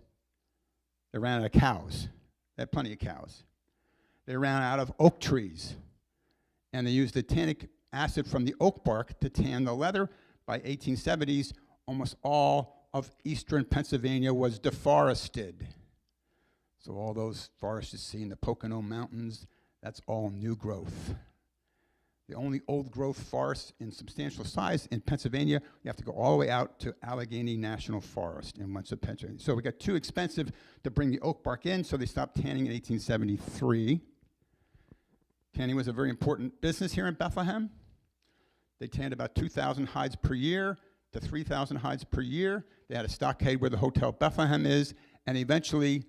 they ran out of cows. They had plenty of cows. They ran out of oak trees. And they used the tannic acid from the oak bark to tan the leather. By 1870s, almost all of eastern Pennsylvania was deforested. So all those forests you see in the Pocono Mountains, that's all new growth. The only old growth forest in substantial size in Pennsylvania, you have to go all the way out to Allegheny National Forest in Wentworth, Pennsylvania. So we got too expensive to bring the oak bark in, so they stopped tanning in 1873. Tanning was a very important business here in Bethlehem. They tanned about 2,000 hides per year to 3,000 hides per year. They had a stockade where the Hotel Bethlehem is, and eventually,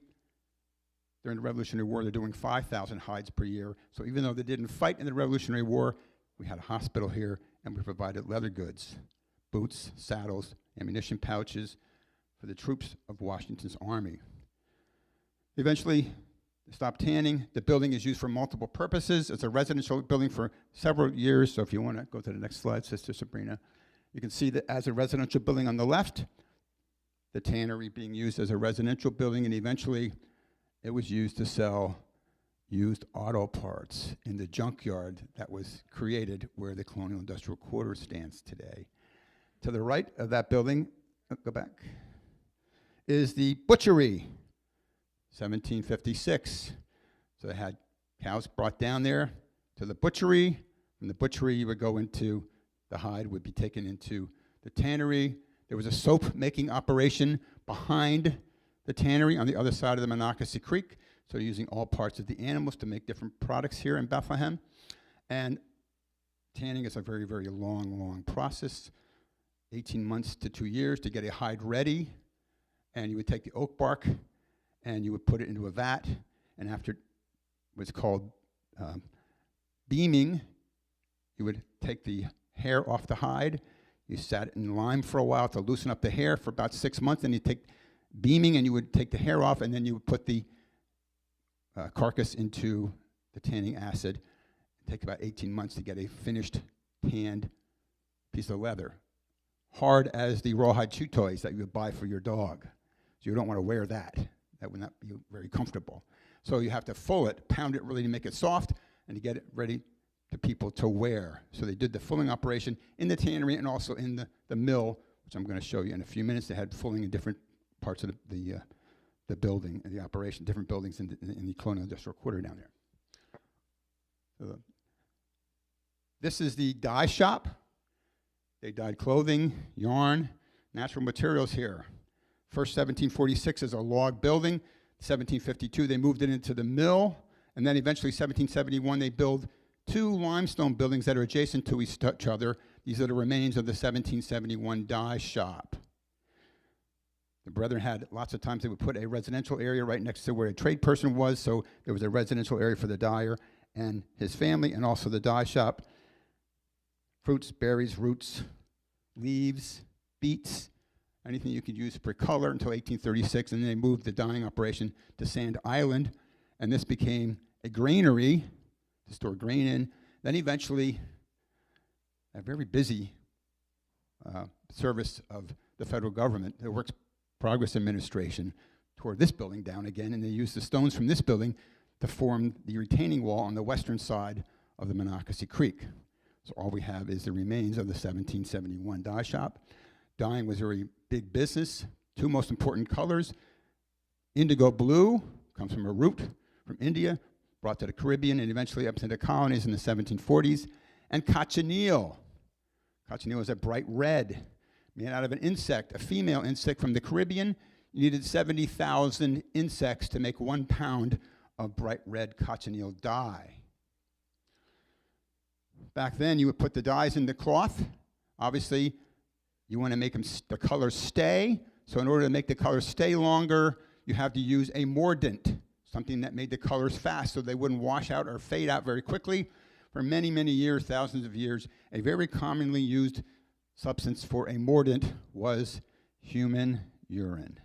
during the Revolutionary War, they're doing 5,000 hides per year. So even though they didn't fight in the Revolutionary War, we had a hospital here, and we provided leather goods, boots, saddles, ammunition pouches for the troops of Washington's army. Eventually, they stopped tanning. The building is used for multiple purposes. It's a residential building for several years. So if you want to go to the next slide, Sister Sabrina, you can see that as a residential building on the left, the tannery being used as a residential building, and eventually it was used to sell used auto parts in the junkyard that was created where the Colonial Industrial Quarter stands today. To the right of that building, go back, is the butchery, 1756. So they had cows brought down there to the butchery. From the butchery, you would go into the hide, would be taken into the tannery. There was a soap making operation behind the tannery on the other side of the Monocacy Creek. So using all parts of the animals to make different products here in Bethlehem. And tanning is a very, very long process, 18 months to 2 years to get a hide ready. And you would take the oak bark and you would put it into a vat. And after what's called beaming, you would take the hair off the hide. You sat it in lime for a while to loosen up the hair for about 6 months. Then you take beaming and you would take the hair off, and then you would put the carcass into the tanning acid. It'd take about 18 months to get a finished tanned piece of leather. Hard as the rawhide chew toys that you would buy for your dog. So you don't want to wear that. That would not be very comfortable. So you have to full it, pound it really to make it soft, and to get it ready to people to wear. So they did the fulling operation in the tannery and also in the mill, which I'm going to show you in a few minutes. They had fulling in different parts of the building and the operation, different buildings in the Colonial Industrial Quarter down there. So this is the dye shop. They dyed clothing, yarn, natural materials here. First, 1746 is a log building. 1752, they moved it into the mill, And then eventually, 1771, they build 2 limestone buildings that are adjacent to each other. These are the remains of the 1771 dye shop. The brethren had lots of times they would put a residential area right next to where a trade person was, so there was a residential area for the dyer and his family, and also the dye shop. Fruits, berries, roots, leaves, beets, anything you could use per color until 1836, and then they moved the dyeing operation to Sand Island, and this became a granary to store grain in. Then eventually, a very busy service of the federal government, the Works Progress Administration, tore this building down again, and they used the stones from this building to form the retaining wall on the western side of the Monocacy Creek. So all we have is the remains of the 1771 dye shop. Dyeing was a very big business. 2 most important colors. Indigo blue comes from a root from India, brought to the Caribbean and eventually up to the colonies in the 1740s. And cochineal. Cochineal is a bright red, made out of an insect, a female insect from the Caribbean. You needed 70,000 insects to make 1 pound of bright red cochineal dye. Back then, you would put the dyes in the cloth. Obviously, you want to make the colors stay. So in order to make the colors stay longer, you have to use a mordant, something that made the colors fast so they wouldn't wash out or fade out very quickly. For many, many years, thousands of years, a very commonly used substance for a mordant was human urine.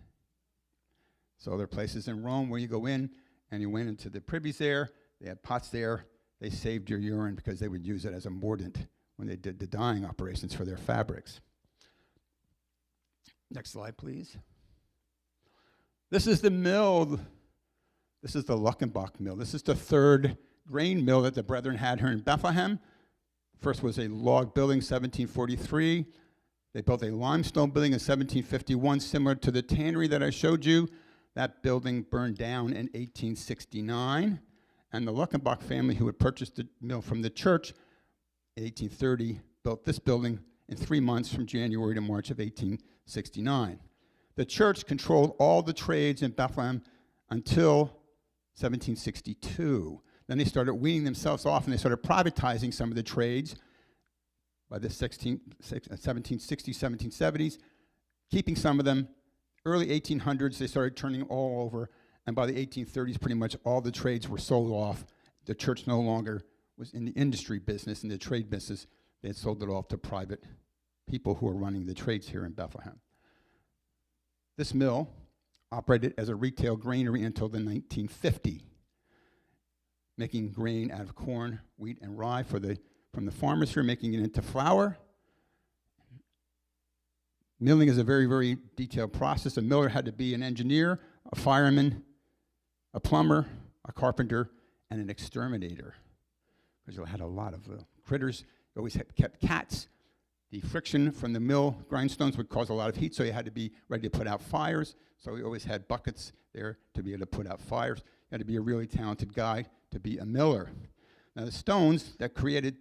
So there are places in Rome where you go in and you went into the privies there, they had pots there, they saved your urine because they would use it as a mordant when they did the dyeing operations for their fabrics. Next slide, please. This is the mill. This is the Luckenbach mill. This is the 3rd grain mill that the brethren had here in Bethlehem. First was a log building, 1743. They built a limestone building in 1751, similar to the tannery that I showed you. That building burned down in 1869. And the Luckenbach family, who had purchased the mill from the church in 1830, built this building in 3 months from January to March of 1869. The church controlled all the trades in Bethlehem until 1762. Then they started weaning themselves off and they started privatizing some of the trades by the 1760s, 1770s, keeping some of them. Early 1800s, they started turning all over. And by the 1830s, pretty much all the trades were sold off. The church no longer was in the industry business, in the trade business. They had sold it off to private people who were running the trades here in Bethlehem. This mill operated as a retail granary until the 1950, making grain out of corn, wheat, and rye from the farmers here, making it into flour. Milling is a very, very detailed process. A miller had to be an engineer, a fireman, a plumber, a carpenter, and an exterminator, because you had a lot of critters. You always kept cats. The friction from the mill grindstones would cause a lot of heat, so you had to be ready to put out fires. So we always had buckets there to be able to put out fires. You had to be a really talented guy to be a miller. Now the stones that created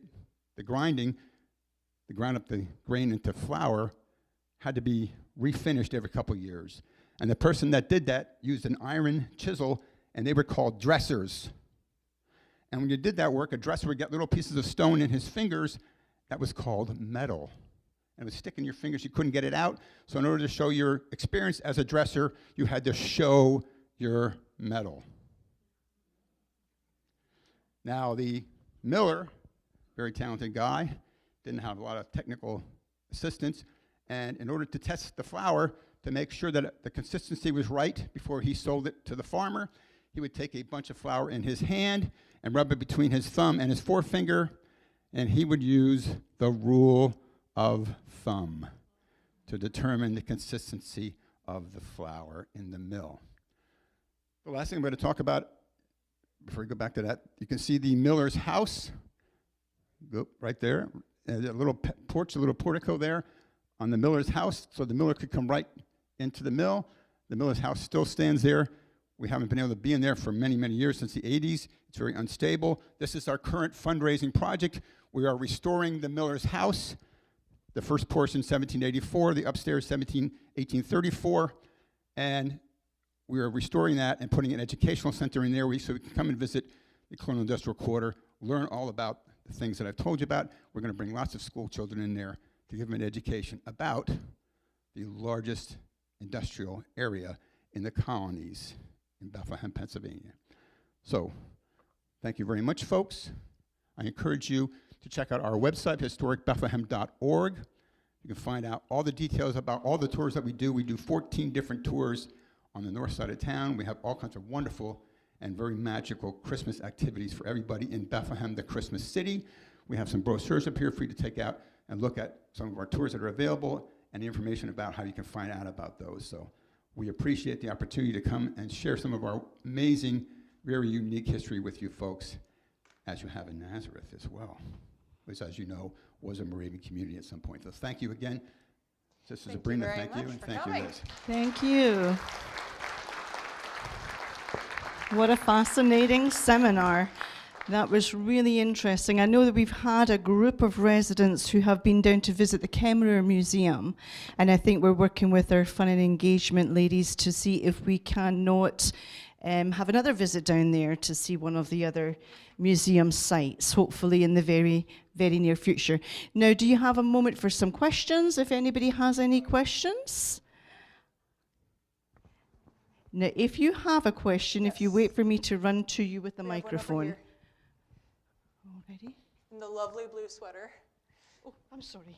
the grinding, to grind up the grain into flour, had to be refinished every couple years. And the person that did that used an iron chisel, and they were called dressers. And when you did that work, a dresser would get little pieces of stone in his fingers. That was called metal. And it would stick in your fingers. You couldn't get it out. So in order to show your experience as a dresser, you had to show your metal. Now, the miller, very talented guy, didn't have a lot of technical assistance. And in order to test the flour, to make sure that the consistency was right before he sold it to the farmer, he would take a bunch of flour in his hand and rub it between his thumb and his forefinger, and he would use the rule of thumb to determine the consistency of the flour in the mill. The last thing I'm going to talk about, before we go back to that, you can see the miller's house. Go right there. A little porch, a little portico there on the miller's house, so the miller could come right into the mill. The miller's house still stands there. We haven't been able to be in there for many, many years, since the 80s. It's very unstable. This is our current fundraising project. We are restoring the miller's house. The first portion, 1784, the upstairs, 1834. And we are restoring that and putting an educational center in there so we can come and visit the colonial industrial quarter, learn all about the things that I've told you about. We're going to bring lots of school children in there to give them an education about the largest industrial area in the colonies in Bethlehem, Pennsylvania. So, thank you very much, folks. I encourage you to check out our website, historicbethlehem.org. You can find out all the details about all the tours that we do. We do 14 different tours on the north side of town. We have all kinds of wonderful and very magical Christmas activities for everybody in Bethlehem, the Christmas city. We have some brochures up here for you to take out and look at some of our tours that are available and the information about how you can find out about those. So we appreciate the opportunity to come and share some of our amazing, very unique history with you folks, as you have in Nazareth as well, which, as you know, was a Moravian community at some point. So thank you again. Sister Sabrina, thank you, and thank you, Liz. Thank you. What a fascinating seminar. That was really interesting. I know that we've had a group of residents who have been down to visit the Kemmerer Museum, and I think we're working with our fun and engagement ladies to see if we cannot have another visit down there to see one of the other museum sites, hopefully in the very, very near future. Now, do you have a moment for some questions, if anybody has any questions? Now, if you have a question, if you wait for me to run to you with the microphone. Already? In the lovely blue sweater. Oh, I'm sorry.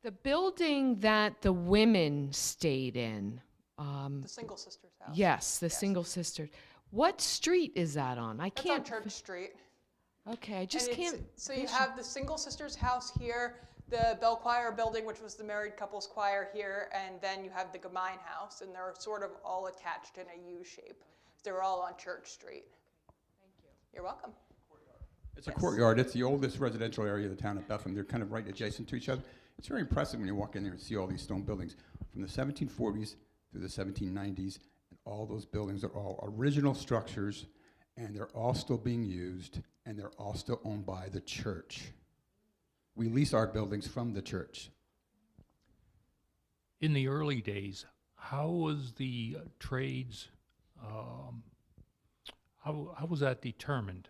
The building that the women stayed in. The Single Sisters house. Yes, the Single Sisters. What street is that on? I That's can't. on Church Street. Okay, I just And can't. So you have the Single Sisters house here, the Bell Choir building, which was the married couples choir here, and then you have the Gemein house, and they're sort of all attached in a U shape. They're all on Church Street. Thank you. You're welcome. It's a courtyard. It's the oldest residential area of the town of Bethlehem. They're kind of right adjacent to each other. It's very impressive when you walk in there and see all these stone buildings from the 1740s through the 1790s. And all those buildings are all original structures, and they're all still being used, and they're all still owned by the church. We lease our buildings from the church. In the early days, how was the trades, how was that determined?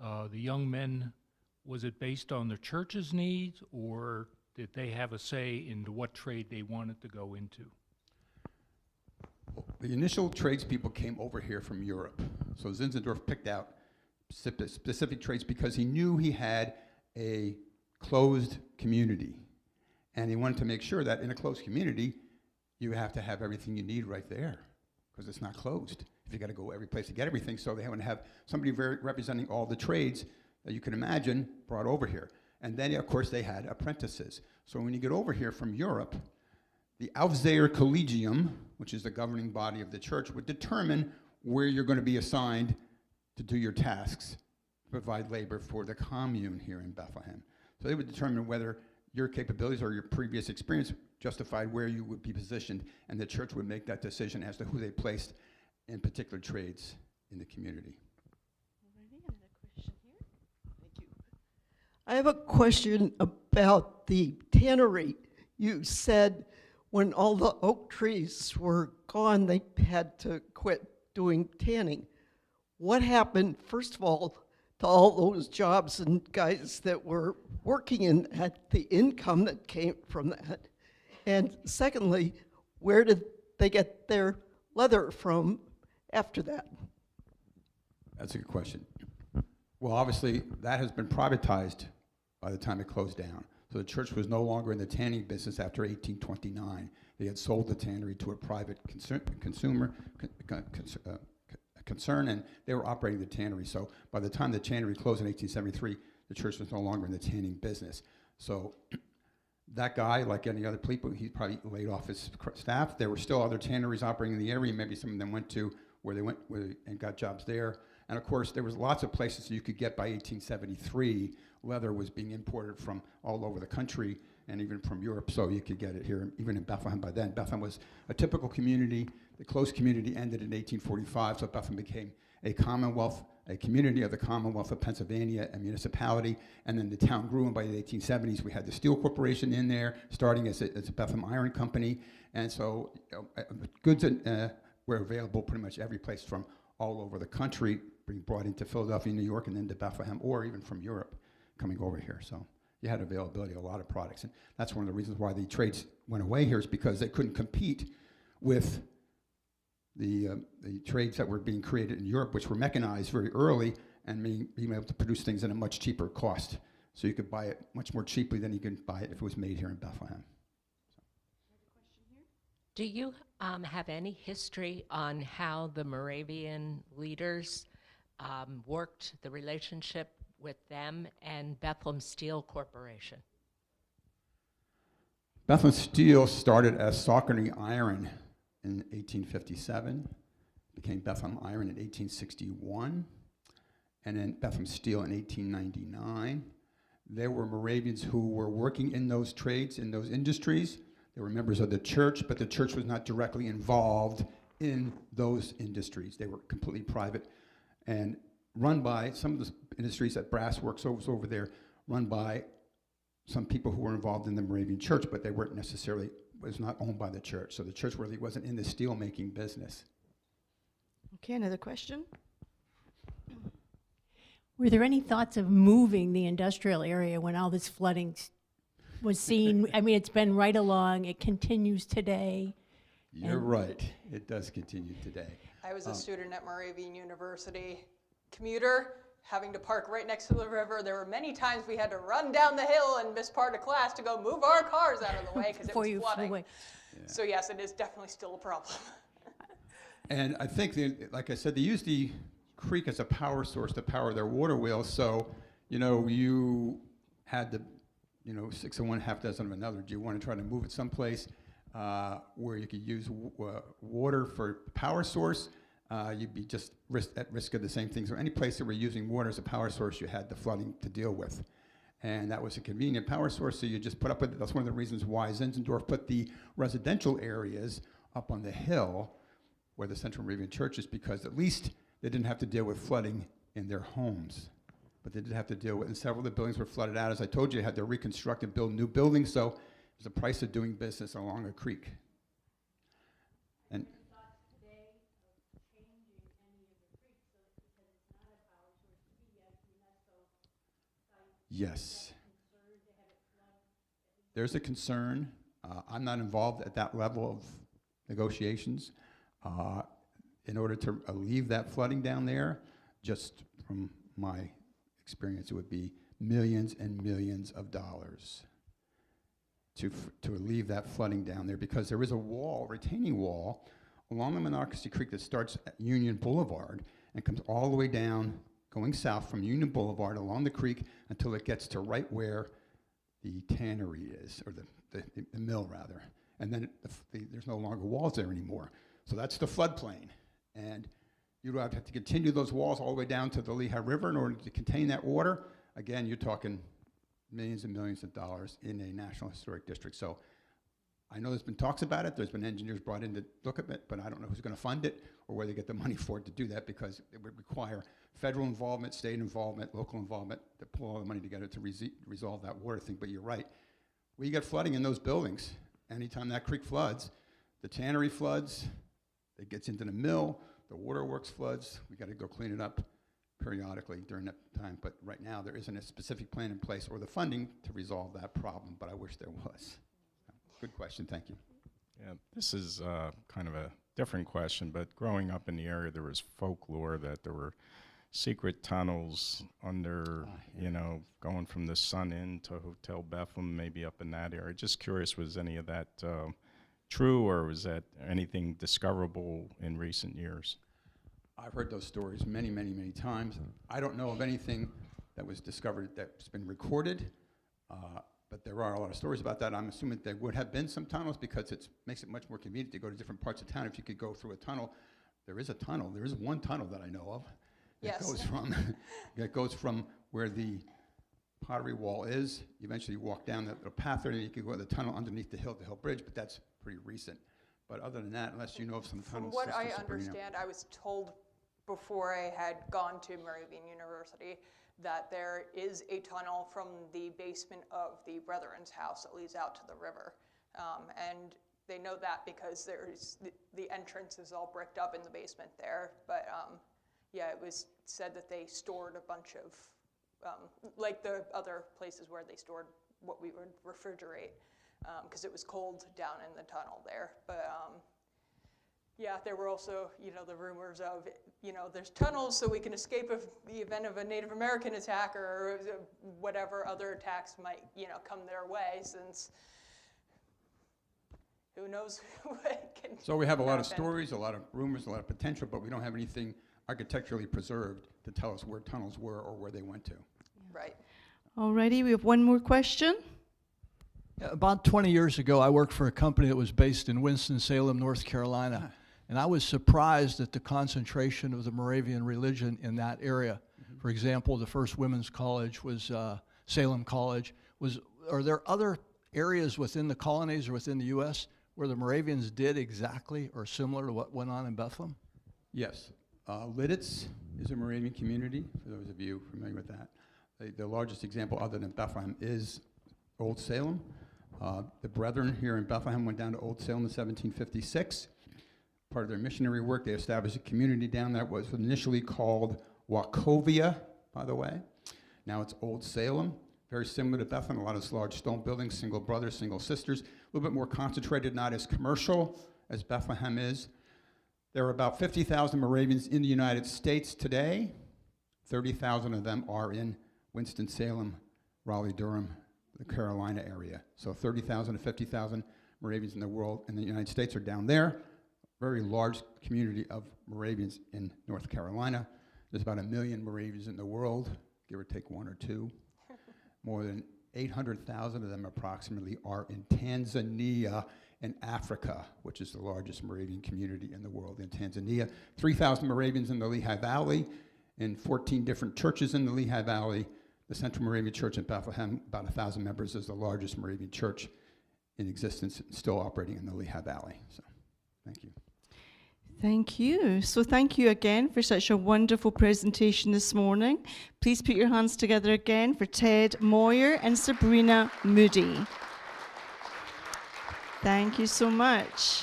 The young men, was it based on the church's needs, or did they have a say into what trade they wanted to go into? The initial tradespeople came over here from Europe. So Zinzendorf picked out specific trades because he knew he had a closed community. And he wanted to make sure that in a closed community, you have to have everything you need right there, because it's not closed. If you got to go every place to get everything, so they want to have somebody representing all the trades that you can imagine brought over here. And then, of course, they had apprentices. So when you get over here from Europe, the Aufseher Collegium, which is the governing body of the church, would determine where you're going to be assigned to do your tasks, to provide labor for the commune here in Bethlehem. So they would determine whether your capabilities or your previous experience justified where you would be positioned, and the church would make that decision as to who they placed in particular trades in the community. Another question here. Thank you. I have a question about the tannery. You said when all the oak trees were gone, they had to quit doing tanning. What happened, first of all, to all those jobs and guys that were working in that, the income that came from that? And secondly, where did they get their leather from after that? That's a good question. Well, obviously, that has been privatized by the time it closed down. So the church was no longer in the tanning business after 1829. They had sold the tannery to a private concern, and they were operating the tannery. So by the time the tannery closed in 1873, the church was no longer in the tanning business. So that guy, like any other people, he probably laid off his staff. There were still other tanneries operating in the area. Maybe some of them went to where they went and got jobs there. And of course, there was lots of places you could get by 1873. Leather was being imported from all over the country and even from Europe, so you could get it here, even in Bethlehem by then. Bethlehem was a typical community. The closed community ended in 1845, so Bethlehem became a commonwealth, a community of the Commonwealth of Pennsylvania, a municipality, and then the town grew, and by the 1870s, we had the Steel Corporation in there, starting as a Bethlehem Iron Company, and so goods were available pretty much every place from all over the country, being brought into Philadelphia, New York, and then to Bethlehem, or even from Europe coming over here. So you had availability of a lot of products. And that's one of the reasons why the trades went away here, is because they couldn't compete with the trades that were being created in Europe, which were mechanized very early and being able to produce things at a much cheaper cost. So you could buy it much more cheaply than you could buy it if it was made here in Bethlehem. Do you have any history on how the Moravian leaders worked the relationship with them and Bethlehem Steel Corporation? Bethlehem Steel started as Saucony Iron in 1857, became Bethlehem Iron in 1861, and then Bethlehem Steel in 1899. There were Moravians who were working in those trades, in those industries. They were members of the church, but the church was not directly involved in those industries. They were completely private and run by some of the industries that Brass works over there, run by some people who were involved in the Moravian church, but they weren't necessarily, was not owned by the church. So the church really wasn't in the steel making business. Okay, another question? Were there any thoughts of moving the industrial area when all this flooding was seen? I mean, it's been right along. It continues today. You're right. It does continue today. I was a student at Moravian University, commuter, having to park right next to the river. There were many times we had to run down the hill and miss part of class to go move our cars out of the way because it was flooding. Yeah. So yes, it is definitely still a problem. And I think, like I said, they used the creek as a power source to power their water wheels. So, you had to, 6 of one, half dozen of another. Do you want to try to move it someplace where you could use water for power source? You'd be just at risk of the same things. So any place that we're using water as a power source, you had the flooding to deal with. And that was a convenient power source, so you just put up with it. That's one of the reasons why Zinzendorf put the residential areas up on the hill where the Central Moravian Church is, because at least they didn't have to deal with flooding in their homes. But they did have to deal with, and several of the buildings were flooded out. As I told you, they had to reconstruct and build new buildings, so it was the price of doing business along a creek. And yes. There's a concern. I'm not involved at that level of negotiations. In order to alleviate that flooding down there, just from my experience, it would be millions and millions of dollars to alleviate that flooding down there, because there is a wall, retaining wall, along the Monocacy Creek that starts at Union Boulevard and comes all the way down, going south from Union Boulevard along the creek until it gets to right where the tannery is, or the mill rather. And then there's no longer walls there anymore. So that's the floodplain. And you would have to continue those walls all the way down to the Lehigh River in order to contain that water. Again, you're talking millions and millions of dollars in a National Historic District. So I know there's been talks about it. There's been engineers brought in to look at it, but I don't know who's going to fund it or where they get the money for it to do that, because it would require federal involvement, state involvement, local involvement to pull all the money together to resolve that water thing. But you're right. We get flooding in those buildings. Anytime that creek floods, the tannery floods, it gets into the mill, the waterworks floods. We got to go clean it up periodically during that time. But right now, there isn't a specific plan in place or the funding to resolve that problem, but I wish there was. Good question, thank you. Yeah, this is kind of a different question, but growing up in the area, there was folklore that there were secret tunnels under, going from the Sun Inn to Hotel Bethlehem, maybe up in that area. Just curious, was any of that true, or was that anything discoverable in recent years? I've heard those stories many, many, many times. I don't know of anything that was discovered that's been recorded, but there are a lot of stories about that. I'm assuming there would have been some tunnels, because it makes it much more convenient to go to different parts of town if you could go through a tunnel. There is a tunnel. There is one tunnel that I know of. Yes. That goes from where the pottery wall is. You eventually walk down that little path there, and you can go to the tunnel underneath the Hill Bridge, but that's pretty recent. But other than that, unless you know of some tunnels. From what I understand, I was told before I had gone to Moravian University that there is a tunnel from the basement of the Brethren's house that leads out to the river. And they know that because there's the entrance is all bricked up in the basement there. But yeah, it was said that they stored a bunch of, like the other places where they stored what we would refrigerate, because it was cold down in the tunnel there. But yeah, there were also, the rumors of, there's tunnels so we can escape if the event of a Native American attack or whatever other attacks might, come their way, since who knows what can So we have a lot of happen. stories, a lot of rumors, a lot of potential, but we don't have anything architecturally preserved to tell us where tunnels were or where they went to. Right. Alrighty, we have one more question. About 20 years ago, I worked for a company that was based in Winston-Salem, North Carolina. And I was surprised at the concentration of the Moravian religion in that area. For example, the first women's college was Salem College. Are there other areas within the colonies or within the U.S. where the Moravians did exactly or similar to what went on in Bethlehem? Yes. Lidditz is a Moravian community, for those of you familiar with that. The largest example other than Bethlehem is Old Salem. The Brethren here in Bethlehem went down to Old Salem in 1756. Part of their missionary work, they established a community down there that was initially called Wachovia, by the way. Now it's Old Salem, very similar to Bethlehem, a lot of large stone buildings, single brothers, single sisters, a little bit more concentrated, not as commercial as Bethlehem is. There are about 50,000 Moravians in the United States today. 30,000 of them are in Winston-Salem, Raleigh-Durham, the Carolina area. So 30,000 to 50,000 Moravians in the world, in the United States, are down there. Very large community of Moravians in North Carolina. There's about 1 million Moravians in the world, give or take 1 or 2. More than 800,000 of them approximately are in Tanzania and Africa, which is the largest Moravian community in the world in Tanzania. 3,000 Moravians in the Lehigh Valley, in 14 different churches in the Lehigh Valley. The Central Moravian Church in Bethlehem, about 1,000 members, is the largest Moravian church in existence, still operating in the Lehigh Valley. So, thank you. Thank you. So thank you again for such a wonderful presentation this morning. Please put your hands together again for Ted Moyer and Sabrina Moody. Thank you so much.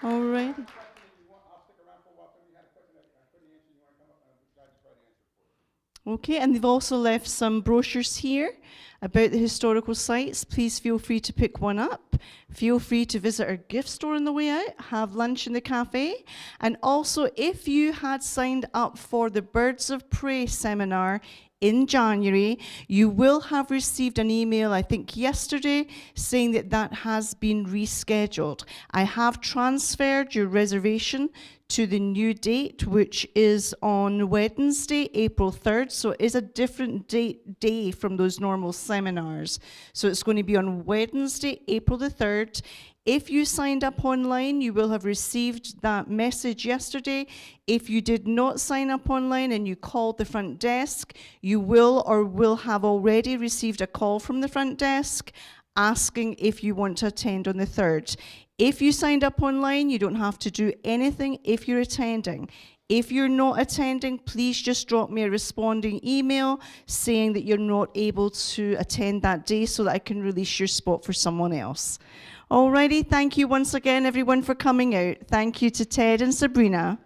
All right. Okay, and they've also left some brochures here about the historical sites. Please feel free to pick one up. Feel free to visit our gift store on the way out, have lunch in the cafe. And also, if you had signed up for the Birds of Prey seminar in January, you will have received an email, I think yesterday, saying that that has been rescheduled. I have transferred your reservation to the new date, which is on Wednesday, April 3rd. So it is a different day from those normal seminars. So it's going to be on Wednesday, April the 3rd. If you signed up online, you will have received that message yesterday. If you did not sign up online and you called the front desk, you will or will have already received a call from the front desk asking if you want to attend on the 3rd. If you signed up online, you don't have to do anything if you're attending. If you're not attending, please just drop me a responding email saying that you're not able to attend that day so that I can release your spot for someone else. Alrighty, thank you once again, everyone, for coming out. Thank you to Ted and Sabrina.